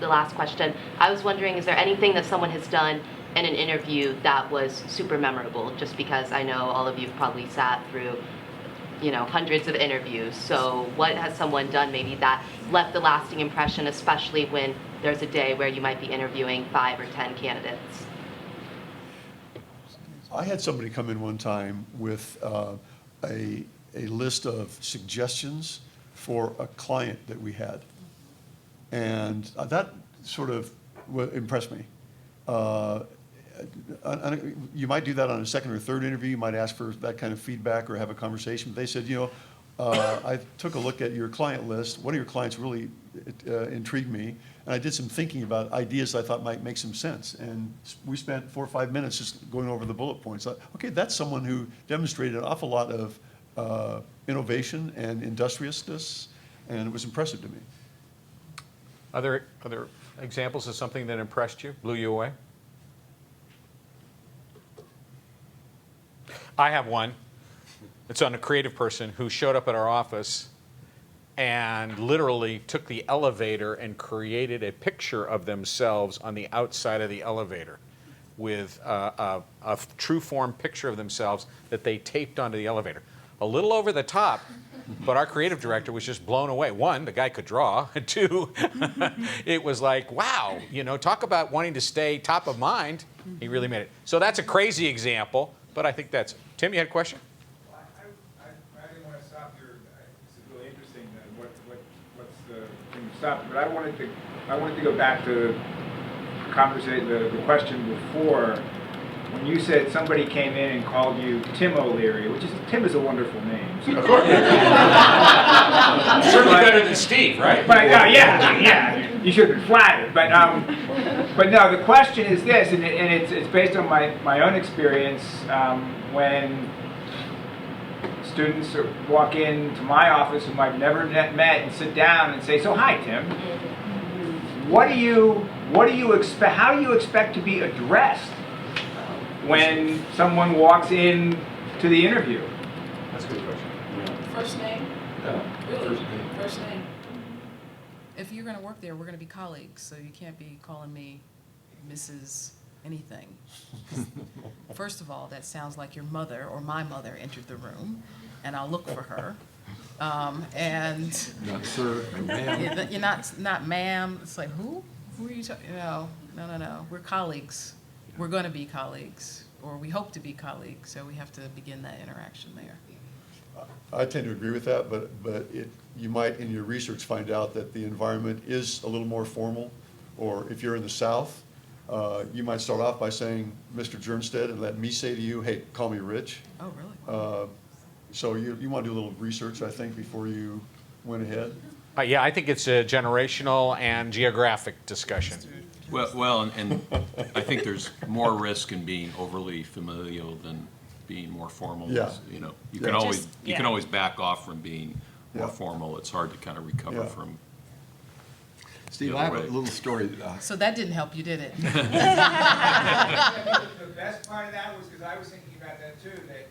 the last question, I was wondering, is there anything that someone has done in an interview that was super memorable? Just because I know all of you have probably sat through hundreds of interviews. So what has someone done maybe that left a lasting impression, especially when there's a day where you might be interviewing 5 or 10 candidates? I had somebody come in one time with a list of suggestions for a client that we had. And that sort of impressed me. You might do that on a second or third interview. You might ask for that kind of feedback or have a conversation. But they said, I took a look at your client list. One of your clients really intrigued me. And I did some thinking about ideas I thought might make some sense. And we spent 4 or 5 minutes just going over the bullet points. Okay, that's someone who demonstrated an awful lot of innovation and industriousness, and it was impressive to me. Other examples of something that impressed you, blew you away? I have one. It's on a creative person who showed up at our office and literally took the elevator and created a picture of themselves on the outside of the elevator with a true form picture of themselves that they taped onto the elevator. A little over the top, but our creative director was just blown away. One, the guy could draw. Two, it was like, wow, talk about wanting to stay top of mind. He really made it. So that's a crazy example, but I think that's, Tim, you had a question? I didn't want to stop your, this is really interesting, what's the thing to stop, but I wanted to go back to the question before, when you said somebody came in and called you Tim O'Leary, Tim is a wonderful name. So. Certainly better than Steve, right? But yeah, you should have been flattered. But no, the question is this, and it's based on my own experience when students walk into my office whom I've never met and sit down and say, "So hi, Tim. What do you expect? How do you expect to be addressed when someone walks in to the interview?" That's a good question. First name? Yeah. Really? First name. If you're going to work there, we're going to be colleagues, so you can't be calling me Mrs. anything. First of all, that sounds like your mother or my mother entered the room, and I'll look for her. And Not sir, ma'am. you're not ma'am. It's like, who? Who are you talking? No. We're colleagues. We're going to be colleagues, or we hope to be colleagues, so we have to begin that interaction there. I tend to agree with that, but you might, in your research, find out that the environment is a little more formal. Or if you're in the South, you might start off by saying, "Mr. Jernstedt," and let me say to you, "Hey, call me Rich." Oh, really? So you want to do a little research, I think, before you went ahead. Yeah, I think it's a generational and geographic discussion. Well, and I think there's more risk in being overly familial than being more formal. Yeah. You Yeah. can always back off from being more Yeah. formal. It's hard to kind of recover Yeah. from. Steve, the I have other a way. little story. So that didn't help you, did it? The best part of that was because I was thinking about that too, that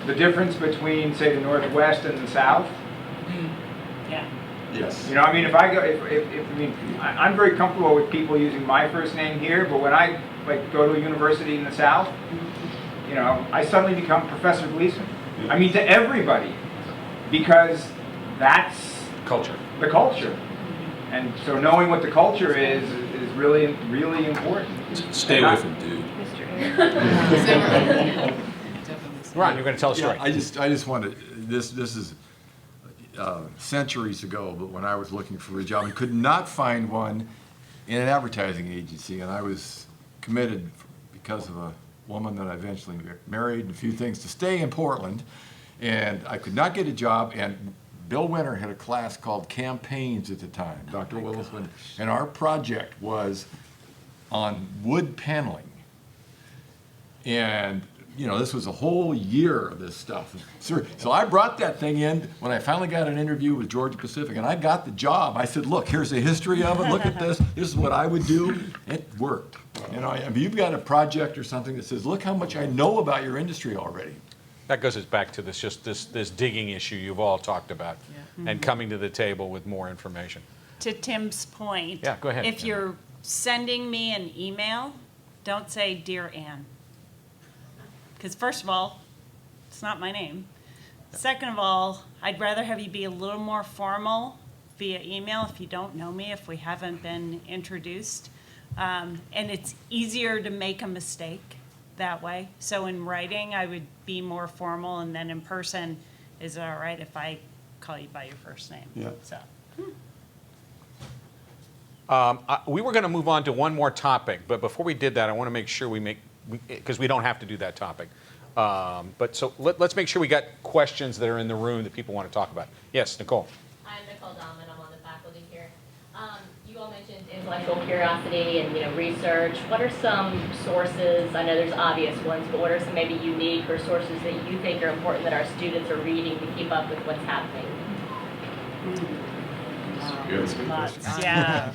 the difference between, say, the Northwest and the South. Yeah. Yes. I mean, if I go, I'm very comfortable with people using my first name here, but when I go to a university in the South, I suddenly become Professor Gleason. I mean, to everybody, because that's Culture. the culture. And so knowing what the culture is really, really important. Stay away from dude. Ron, you're going to tell a story. Yeah, I just wanted, this is centuries ago, but when I was looking for a job and could not find one in an advertising agency, and I was committed because of a woman that I eventually married, and a few things to stay in Portland. And I could not get a job, and Bill Winter had a class called Campaigns at the time, Dr. Willis, and our project was on wood paneling. And, you know, this was a whole year of this stuff. So I brought that thing in when I finally got an interview with Georgia Pacific, and I got the job. I said, look, here's the history of it. Look at this. This is what I would do. It worked. You know, I mean, you've got a project or something that says, look how much I know about your industry already. That goes us back to this digging issue you've all talked about, and coming to the table with more information. To Tim's point. Yeah, go ahead, If Tim. you're sending me an email, don't say, "Dear Ann." Because first of all, it's not my name. Second of all, I'd rather have you be a little more formal via email if you don't know me, if we haven't been introduced. And it's easier to make a mistake that way. So in writing, I would be more formal, and then in person, is it all right if I call you by your first name? Yeah. So. We were going to move on to one more topic, but before we did that, I want to make sure because we don't have to do that topic. But so let's make sure we got questions that are in the room that people want to talk about. Yes, Nicole. I'm Nicole Dahman. I'm on the faculty here. You all mentioned intellectual curiosity and research. What are some sources? I know there's obvious ones, but what are some maybe unique or sources that you think are important that our students are reading to keep up with what's happening? Lots, yeah.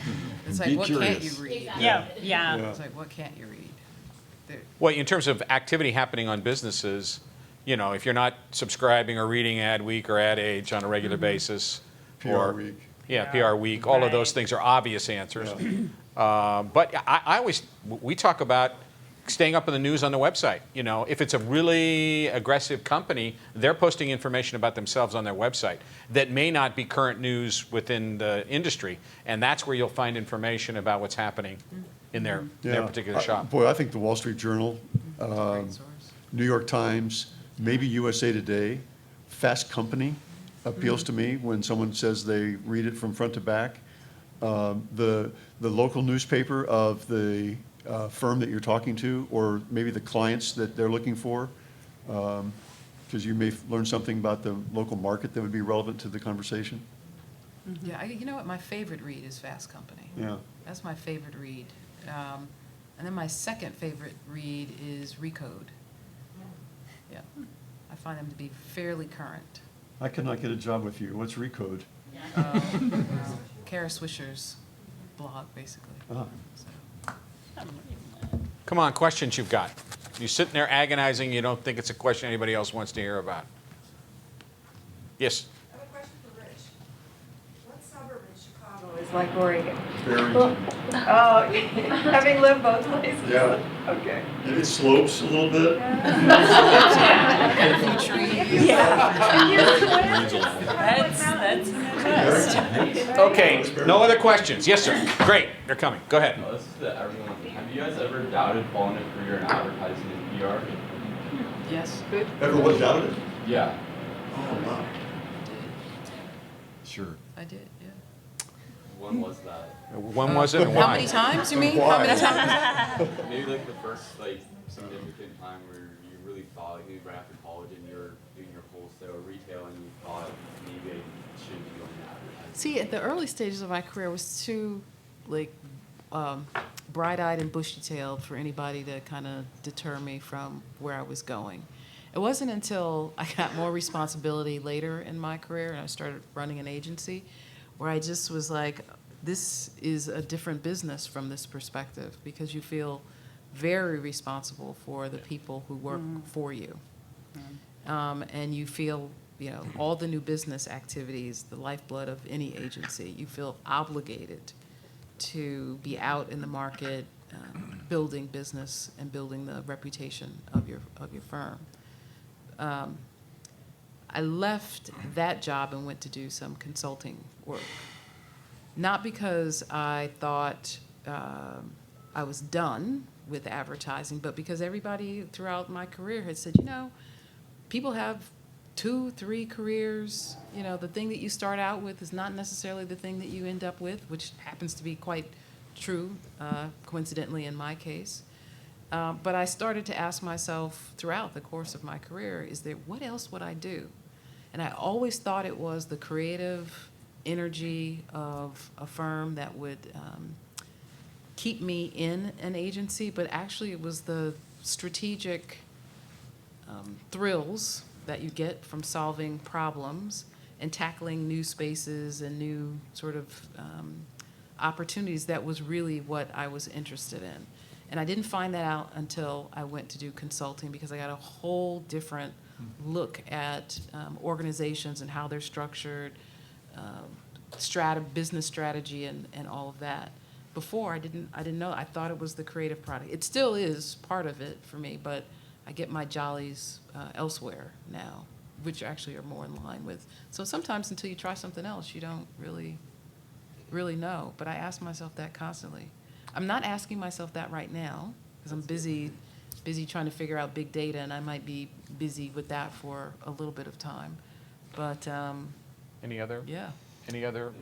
It's Be like, what can't curious. you read? Exactly. Yeah. It's like, what can't you read? Well, in terms of activity happening on businesses, you know, if you're not subscribing or reading Adweek or Ad Age on a regular basis, PR Week. Yeah, PR Week. All of those Right. things are obvious answers. Yeah. But we talk about staying up in the news on the website. You know, if it's a really aggressive company, they're posting information about themselves on their website that may not be current news within the industry, and that's where you'll find information about what's happening in their particular shop. Boy, I think the Wall Street Journal, Great source. New York Times, maybe USA Today, Fast Company appeals to me when someone says they read it from front to back. The local newspaper of the firm that you're talking to, or maybe the clients that they're looking for, because you may learn something about the local market that would be relevant to the conversation. Yeah, you know what? My favorite read is Fast Company. Yeah. That's my favorite read. And then my second favorite read is Recode. Yeah. I find them to be fairly current. I could not get a job with you. What's Recode? Kara Swisher's blog, basically. Ah. So. Come on, questions you've got. You're sitting there agonizing, you don't think it's a question anybody else wants to hear about. Yes? I have a question for Rich. What suburb in Chicago is like Oregon? Oh, having lived both places? Yeah. Okay. It slopes a little bit. That's Okay, no other questions. Yes, sir. Great, they're coming. Go ahead. This is to everyone. Have you guys ever doubted following a career in advertising and PR? Yes. Ever what, doubted it? Yeah. Oh, wow. Sure. I did, yeah. When was that? When was it and How why? many times, you mean? Why? How many times? Maybe like the first significant time where you really thought, like maybe right after college and you were doing your wholesale retail and you thought maybe I should be going to advertising. See, at the early stages of my career, I was too, bright-eyed and bushy-tailed for anybody to kind of deter me from where I was going. It wasn't until I got more responsibility later in my career and I started running an agency where I just was like, this is a different business from this perspective because you feel very responsible for the people who work for you. And you feel, all the new business activities, the lifeblood of any agency, you feel obligated to be out in the market, building business and building the reputation of your firm. I left that job and went to do some consulting work. Not because I thought I was done with advertising, but because everybody throughout my career had said, people have 2, 3 careers. The thing that you start out with is not necessarily the thing that you end up with, which happens to be quite true, coincidentally in my case. But I started to ask myself throughout the course of my career, what else would I do? And I always thought it was the creative energy of a firm that would keep me in an agency, but actually it was the strategic thrills that you get from solving problems and tackling new spaces and new sort of opportunities that was really what I was interested in. And I didn't find that out until I went to do consulting, because I got a whole different look at organizations and how they're structured, business strategy, and all of that. Before, I didn't know. I thought it was the creative product. It still is part of it for me, but I get my jollies elsewhere now, which actually are more in line with. So sometimes until you try something else, you don't really know. But I ask myself that constantly. I'm not asking myself that right now because I'm busy trying to figure out big data, and I might be busy with that for a little bit of time. But Any other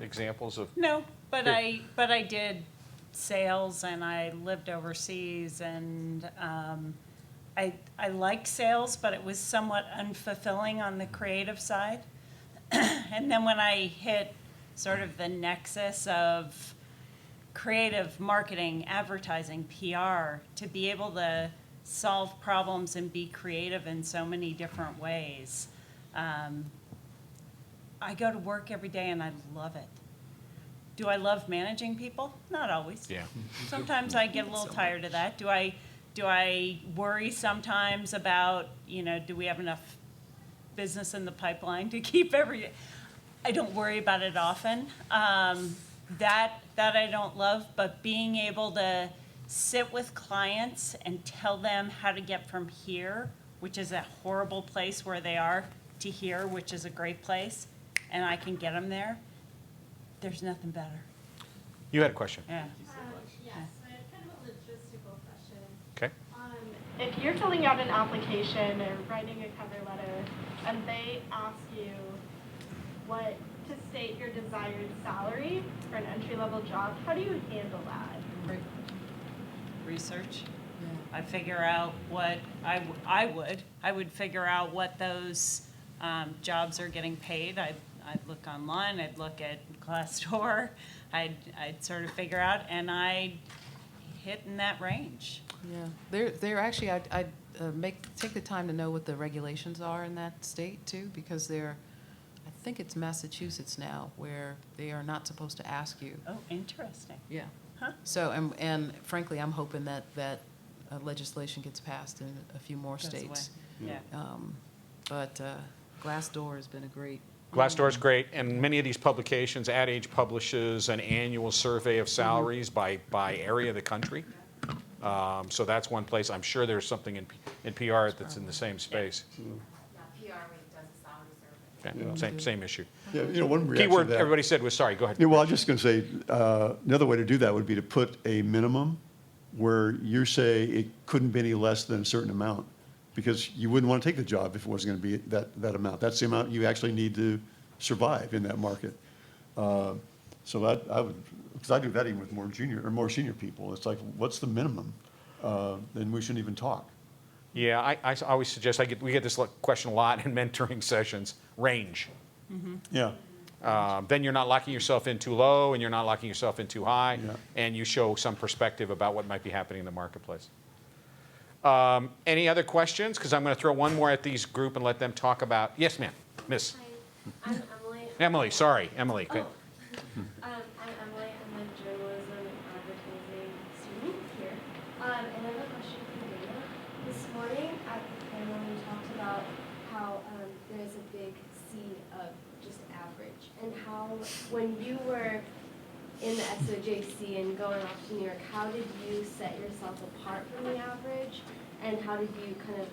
examples of? No, but Here. I did sales, and I lived overseas, and I liked sales, but it was somewhat unfulfilling on the creative side. And then when I hit sort of the nexus of creative marketing, advertising, PR, to be able to solve problems and be creative in so many different ways. I go to work every day and I love it. Do I love managing people? Not always. Yeah. Sometimes I get a little tired of that. Do I worry sometimes about, do we have enough business in the pipeline to keep I don't worry about it often. That I don't love, but being able to sit with clients and tell them how to get from here, which is a horrible place where they are, to here, which is a great place, and I can get them there, there's nothing better. You had a question. Yeah. Yes, I have kind of a logistical question. Okay. If you're filling out an application or writing a cover letter, and they ask you what to state your desired salary for an entry-level job, how do you handle that? Research. Yeah. I figure out what I would figure out what those jobs are getting paid. I'd look online, I'd look at Glassdoor, I'd sort of figure out, and I'd hit in that range. Yeah, they're actually, I'd take the time to know what the regulations are in that state too, because I think it's Massachusetts now where they are not supposed to ask you. Oh, interesting. Yeah. Huh? So, and frankly, I'm hoping that legislation gets passed in a few more Goes states. away. Yeah. But Glassdoor has been a great. Glassdoor's great, and many of these publications, Ad Age publishes an annual survey of salaries by area of the country. So that's one place. I'm sure there's something in PR that's in the same space. PR does a salary survey. Okay. Same issue. Yeah, one reaction Keyword to that, everybody said was sorry. Go ahead. Yeah, well, I was just going to say, another way to do that would be to put a minimum where you say it couldn't be any less than a certain amount, because you wouldn't want to take the job if it wasn't going to be that amount. That's the amount you actually need to survive in that market. So that I would, because I do that even with more senior people. It's like, what's the minimum? Then we shouldn't even talk. Yeah, I always suggest, we get this question a lot in mentoring sessions, range. Mm-hmm. Yeah. Then you're not locking yourself in too low, and you're not locking yourself in too high, Yeah. and you show some perspective about what might be happening in the marketplace. Any other questions? Because I'm going to throw one more at these group and let them talk about, yes, ma'am, miss. Hi, I'm Emily. Emily, sorry, Emily. Oh. I'm Emily. I'm a journalism and advertising student here. And I have a question for Dana. This morning at the panel, we talked about how there's a big sea of just average, and how when you were in the SOJC and going off to New York, how did you set yourself apart from the average, and how did you kind of,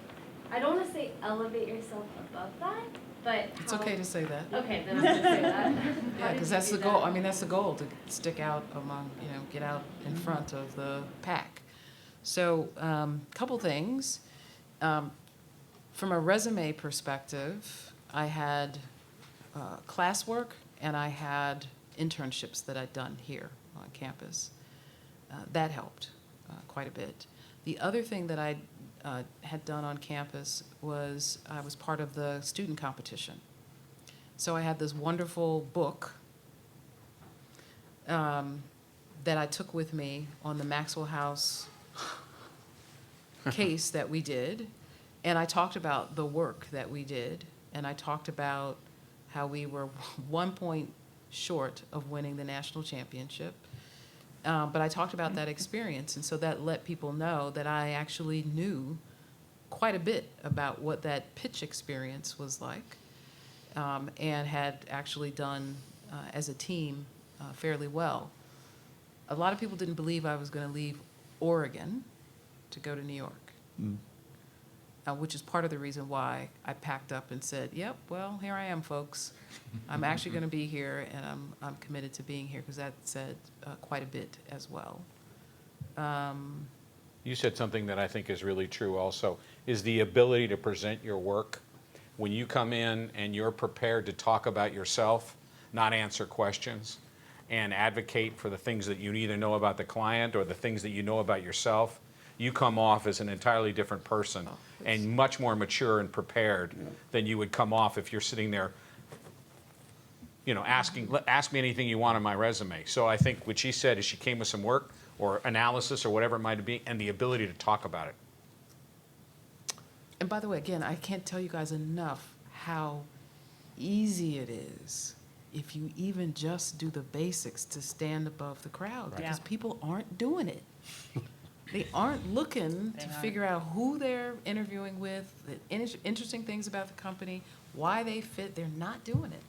I don't want to say elevate yourself above that, but It's okay to say that. Okay, then I'm going to say that. Yeah, because that's the goal. I mean, that's the goal, to stick out among, get out in front of the pack. So, couple things. From a resume perspective, I had classwork and I had internships that I'd done here on campus. That helped quite a bit. The other thing that I had done on campus was I was part of the student competition. So I had this wonderful book that I took with me on the Maxwell House case that we did. And I talked about the work that we did. And I talked about how we were 1 point short of winning the national championship. But I talked about that experience. And so that let people know that I actually knew quite a bit about what that pitch experience was like, and had actually done as a team fairly well. A lot of people didn't believe I was going to leave Oregon to go to New York, which is part of the reason why I packed up and said, yep, well, here I am, folks. I'm actually going to be here, and I'm committed to being here, because that said quite a bit as well. You said something that I think is really true also, is the ability to present your work. When you come in and you're prepared to talk about yourself, not answer questions, and advocate for the things that you either know about the client or the things that you know about yourself, you come off as an entirely different person and much more mature and prepared than you would come off if you're sitting there, you know, asking, ask me anything you want on my resume. So I think what she said is she came with some work or analysis or whatever it might be, and the ability to talk about it. And by the way, again, I can't tell you guys enough how easy it is if you even just do the basics to stand above the crowd, because people aren't doing it. They aren't looking to figure out who they're interviewing with, the interesting things about the company, why they fit. They're not doing it.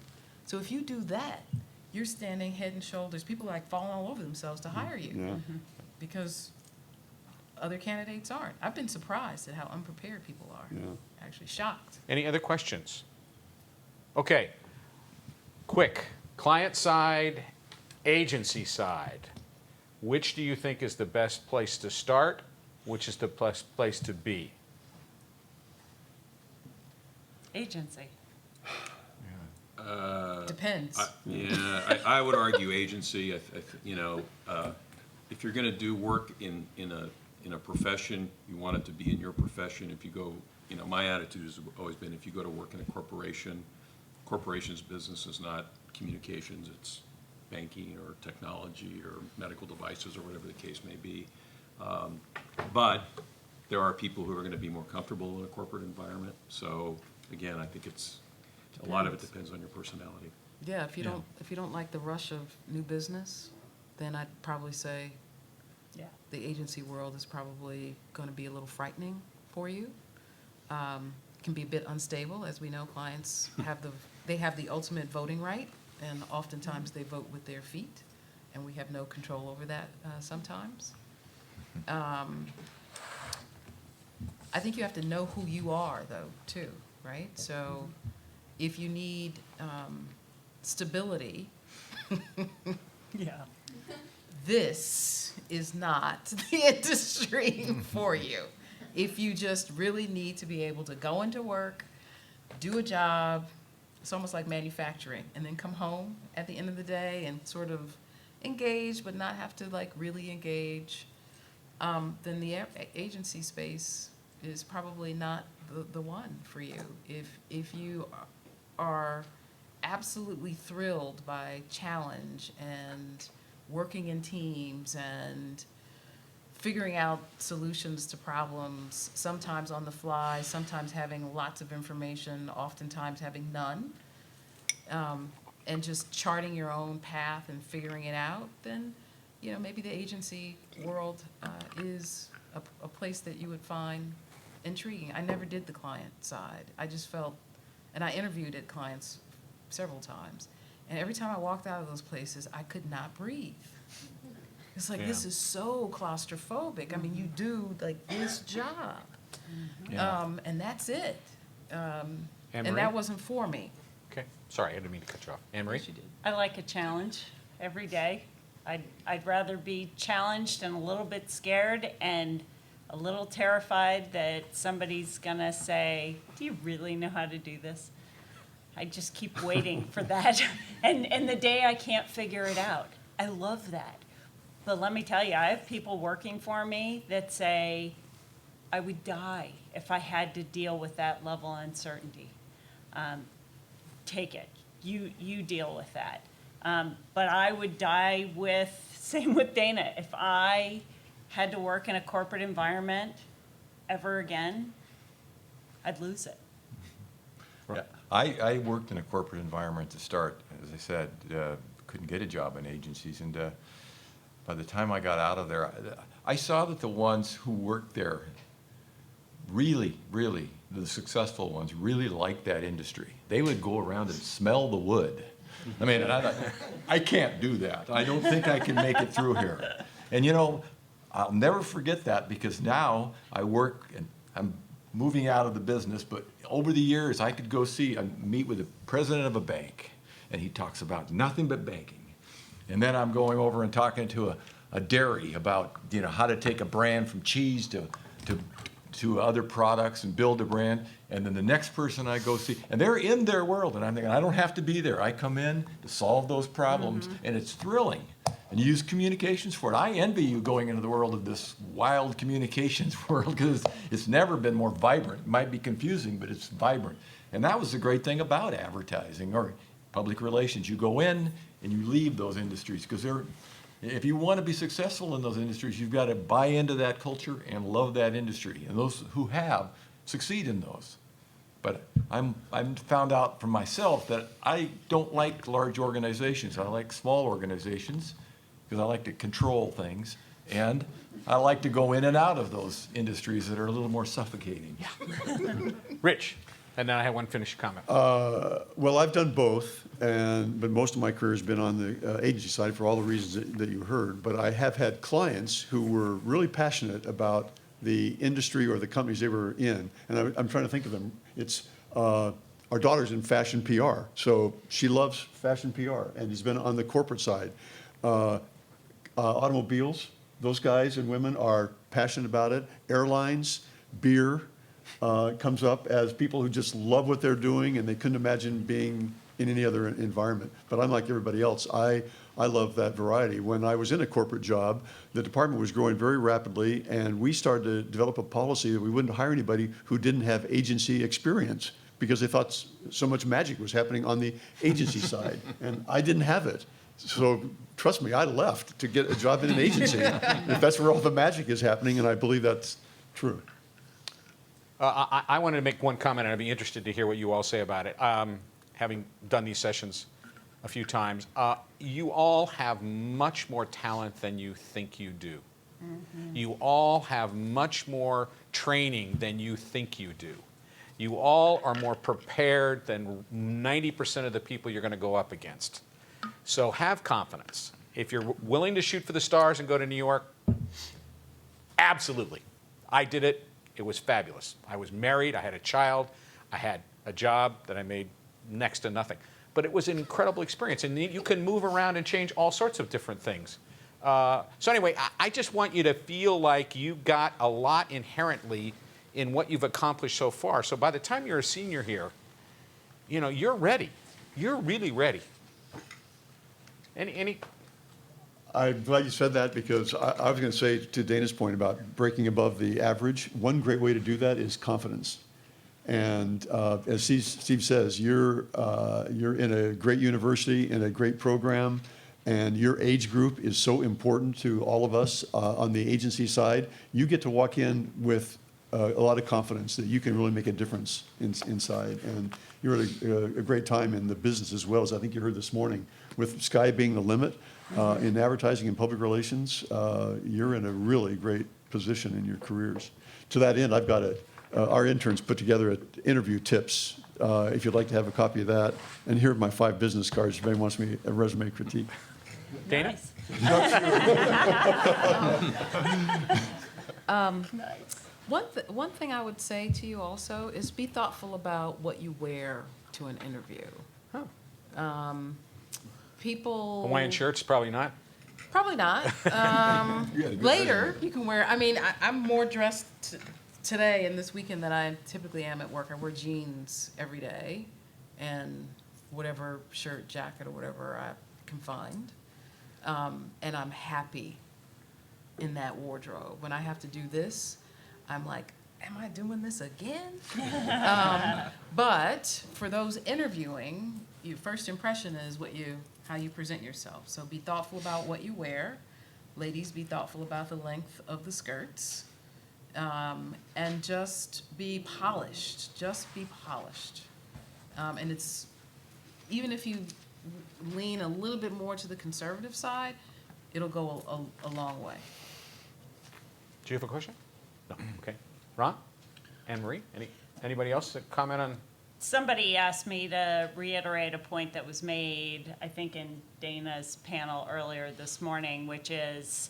So if you do that, you're standing head and shoulders. People are like falling all over themselves to hire you because other candidates aren't. I've been surprised at how unprepared people are. Actually shocked. Any other questions? Okay, quick. Client side, agency side. Which do you think is the best place to start? Which is the best place to be? Agency. Depends. I would argue agency. You know, if you're going to do work in a profession, you want it to be in your profession. If you go, you know, my attitude has always been, if you go to work in a corporation, corporation's business is not communications, it's banking or technology or medical devices or whatever the case may be. But there are people who are going to be more comfortable in a corporate environment. So again, I think a lot of it depends on your personality. Yeah, if you don't like the rush of new business, then I'd probably say the agency world is probably going to be a little frightening for you. Can be a bit unstable, as we know. Clients have the ultimate voting right, and oftentimes they vote with their feet, and we have no control over that sometimes. I think you have to know who you are, though, too, right? So if you need stability, this is not the industry for you. If you just really need to be able to go into work, do a job, it's almost like manufacturing, and then come home at the end of the day and sort of engage, but not have to like really engage, then the agency space is probably not the one for you. If you are absolutely thrilled by challenge and working in teams and figuring out solutions to problems, sometimes on the fly, sometimes having lots of information, oftentimes having none, and just charting your own path and figuring it out, then, you know, maybe the agency world is a place that you would find intriguing. I never did the client side. I just felt, and I interviewed at clients several times, and every time I walked out of those places, I could not breathe. It's like, this is so claustrophobic. I mean, you do like this job, and that's it. And that wasn't for me. Okay, sorry, I didn't mean to cut you off. Anne-Marie? Yes, you did. I like a challenge every day. I'd rather be challenged and a little bit scared and a little terrified that somebody's gonna say, do you really know how to do this? I just keep waiting for that. And the day I can't figure it out. I love that. But let me tell you, I have people working for me that say, I would die if I had to deal with that level of uncertainty. Take it. You deal with that. But I would die with, same with Dana, if I had to work in a corporate environment ever again, I'd lose it. Yeah, I worked in a corporate environment to start. As I said, couldn't get a job in agencies, and by the time I got out of there, I saw that the ones who worked there really, the successful ones, really liked that industry. They would go around and smell the wood. I mean, and I thought, I can't do that. I don't think I can make it through here. And you know, I'll never forget that, because now I work and I'm moving out of the business, but over the years I could go meet with the president of a bank, and he talks about nothing but banking. And then I'm going over and talking to a dairy about, you know, how to take a brand from cheese to other products and build a brand. And then the next person I go see, and they're in their world, and I'm thinking, I don't have to be there. I come in to solve those problems, and it's thrilling. And you use communications for it. I envy you going into the world of this wild communications world, because it's never been more vibrant. It might be confusing, but it's vibrant. And that was the great thing about advertising or public relations. You go in and you leave those industries, because if you want to be successful in those industries, you've got to buy into that culture and love that industry. And those who have succeed in those. But I'm found out for myself that I don't like large organizations. I like small organizations, because I like to control things, and I like to go in and out of those industries that are a little more suffocating. Rich, and then I have one finished comment. Well, I've done both, but most of my career has been on the agency side for all the reasons that you heard. But I have had clients who were really passionate about the industry or the companies they were in, and I'm trying to think of them. It's our daughter's in fashion PR, so she loves fashion PR, and has been on the corporate side. Automobiles, those guys and women are passionate about it. Airlines, beer comes up as people who just love what they're doing, and they couldn't imagine being in any other environment. But unlike everybody else, I love that variety. When I was in a corporate job, the department was growing very rapidly, and we started to develop a policy that we wouldn't hire anybody who didn't have agency experience, because they thought so much magic was happening on the agency side, and I didn't have it. So trust me, I left to get a job in an agency if that's where all the magic is happening, and I believe that's true. I wanted to make one comment, and I'd be interested to hear what you all say about it. Having done these sessions a few times, you all have much more talent than you think you do. You all have much more training than you think you do. You all are more prepared than 90% of the people you're going to go up against. So have confidence. If you're willing to shoot for the stars and go to New York, absolutely. I did it. It was fabulous. I was married. I had a child. I had a job that I made next to nothing. But it was an incredible experience. And you can move around and change all sorts of different things. So anyway, I just want you to feel like you got a lot inherently in what you've accomplished so far. So by the time you're a senior here, you know, you're ready. You're really ready. Any? I'm glad you said that, because I was going to say, to Dana's point about breaking above the average, one great way to do that is confidence. And as Steve says, you're in a great university, in a great program, and your age group is so important to all of us on the agency side. You get to walk in with a lot of confidence that you can really make a difference inside. And you're at a great time in the business, as well as I think you heard this morning, with sky being the limit in advertising and public relations. You're in a really great position in your careers. To that end, I've got our interns put together interview tips, if you'd like to have a copy of that. And here are my 5 business cards if anybody wants me a resume critique. Dana? One thing I would say to you also is be thoughtful about what you wear to an interview. People... Hawaiian shirts? Probably not. Probably not. Later, you can wear... I mean, I'm more dressed today and this weekend than I typically am at work. I wear jeans every day and whatever shirt, jacket, or whatever I can find. And I'm happy in that wardrobe. When I have to do this, I'm like, am I doing this again? But for those interviewing, your first impression is how you present yourself. So be thoughtful about what you wear. Ladies, be thoughtful about the length of the skirts. And just be polished. Just be polished. And it's, even if you lean a little bit more to the conservative side, it'll go a long way. Do you have a question? No. Okay. Ron? Anne Marie? Anybody else that comment on? Somebody asked me to reiterate a point that was made, I think, in Dana's panel earlier this morning, which is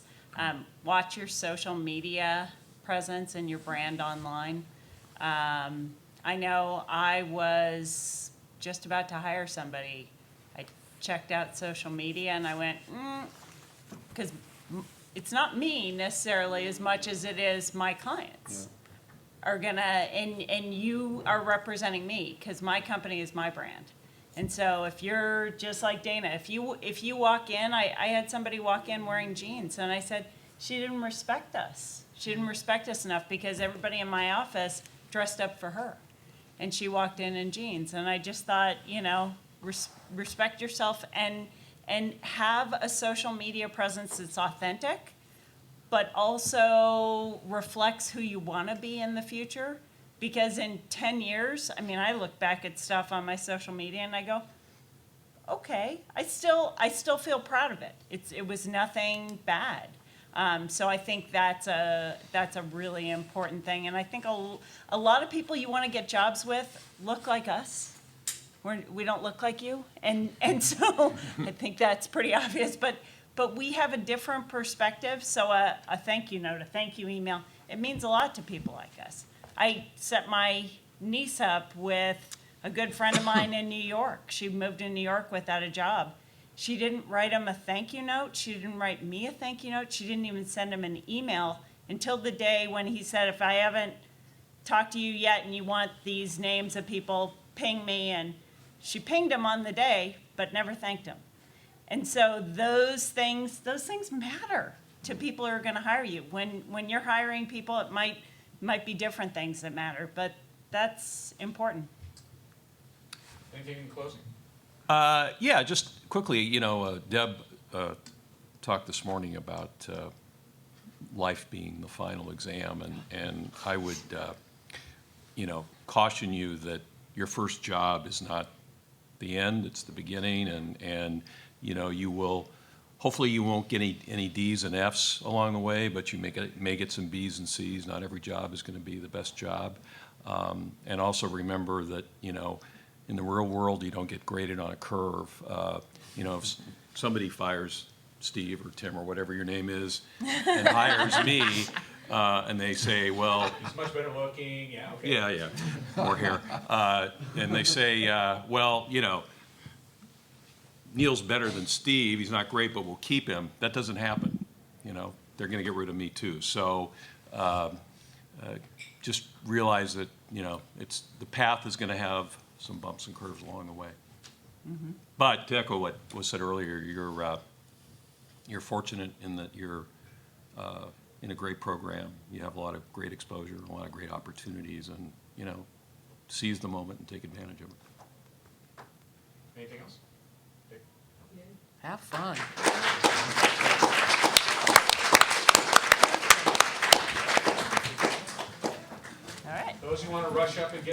watch your social media presence and your brand online. I know I was just about to hire somebody. I checked out social media and I went, because it's not me necessarily as much as it is my clients. Are gonna, and you are representing me, because my company is my brand. And so if you're just like Dana, if you walk in, I had somebody walk in wearing jeans, and I said, she didn't respect us. She didn't respect us enough because everybody in my office dressed up for her. And she walked in jeans, and I just thought, respect yourself and have a social media presence that's authentic, but also reflects who you want to be in the future. Because in 10 years, I look back at stuff on my social media and I go, okay, I still feel proud of it. It was nothing bad. So I think that's a really important thing. And I think a lot of people you want to get jobs with look like us. We don't look like you. And so I think that's pretty obvious. But we have a different perspective, so a thank you note, a thank you email, it means a lot to people like us. I set my niece up with a good friend of mine in New York. She moved to New York without a job. She didn't write him a thank you note. She didn't write me a thank you note. She didn't even send him an email until the day when he said, if I haven't talked to you yet and you want these names of people, ping me. And she pinged him on the day, but never thanked him. And so those things matter to people who are going to hire you. When you're hiring people, it might be different things that matter, but that's important. Anything in closing? Yeah, just quickly, Deb talked this morning about life being the final exam, and I would, caution you that your first job is not the end, it's the beginning, and hopefully you won't get any D's and F's along the way, but you may get some B's and C's. Not every job is going to be the best job. And also remember that, in the real world, you don't get graded on a curve. If somebody fires Steve or Tim or whatever your name is and hires me, and they say, well... He's much better looking, yeah, okay. Yeah, more hair. And they say, Neal's better than Steve, he's not great, but we'll keep him. That doesn't happen. They're going to get rid of me too. So just realize that, the path is going to have some bumps and curves along the way. Mm-hmm. But to echo what was said earlier, you're fortunate in that you're in a great program. You have a lot of great exposure, a lot of great opportunities, and, seize the moment and take advantage of it. Anything else? Have fun. All right. Those who want to rush up and get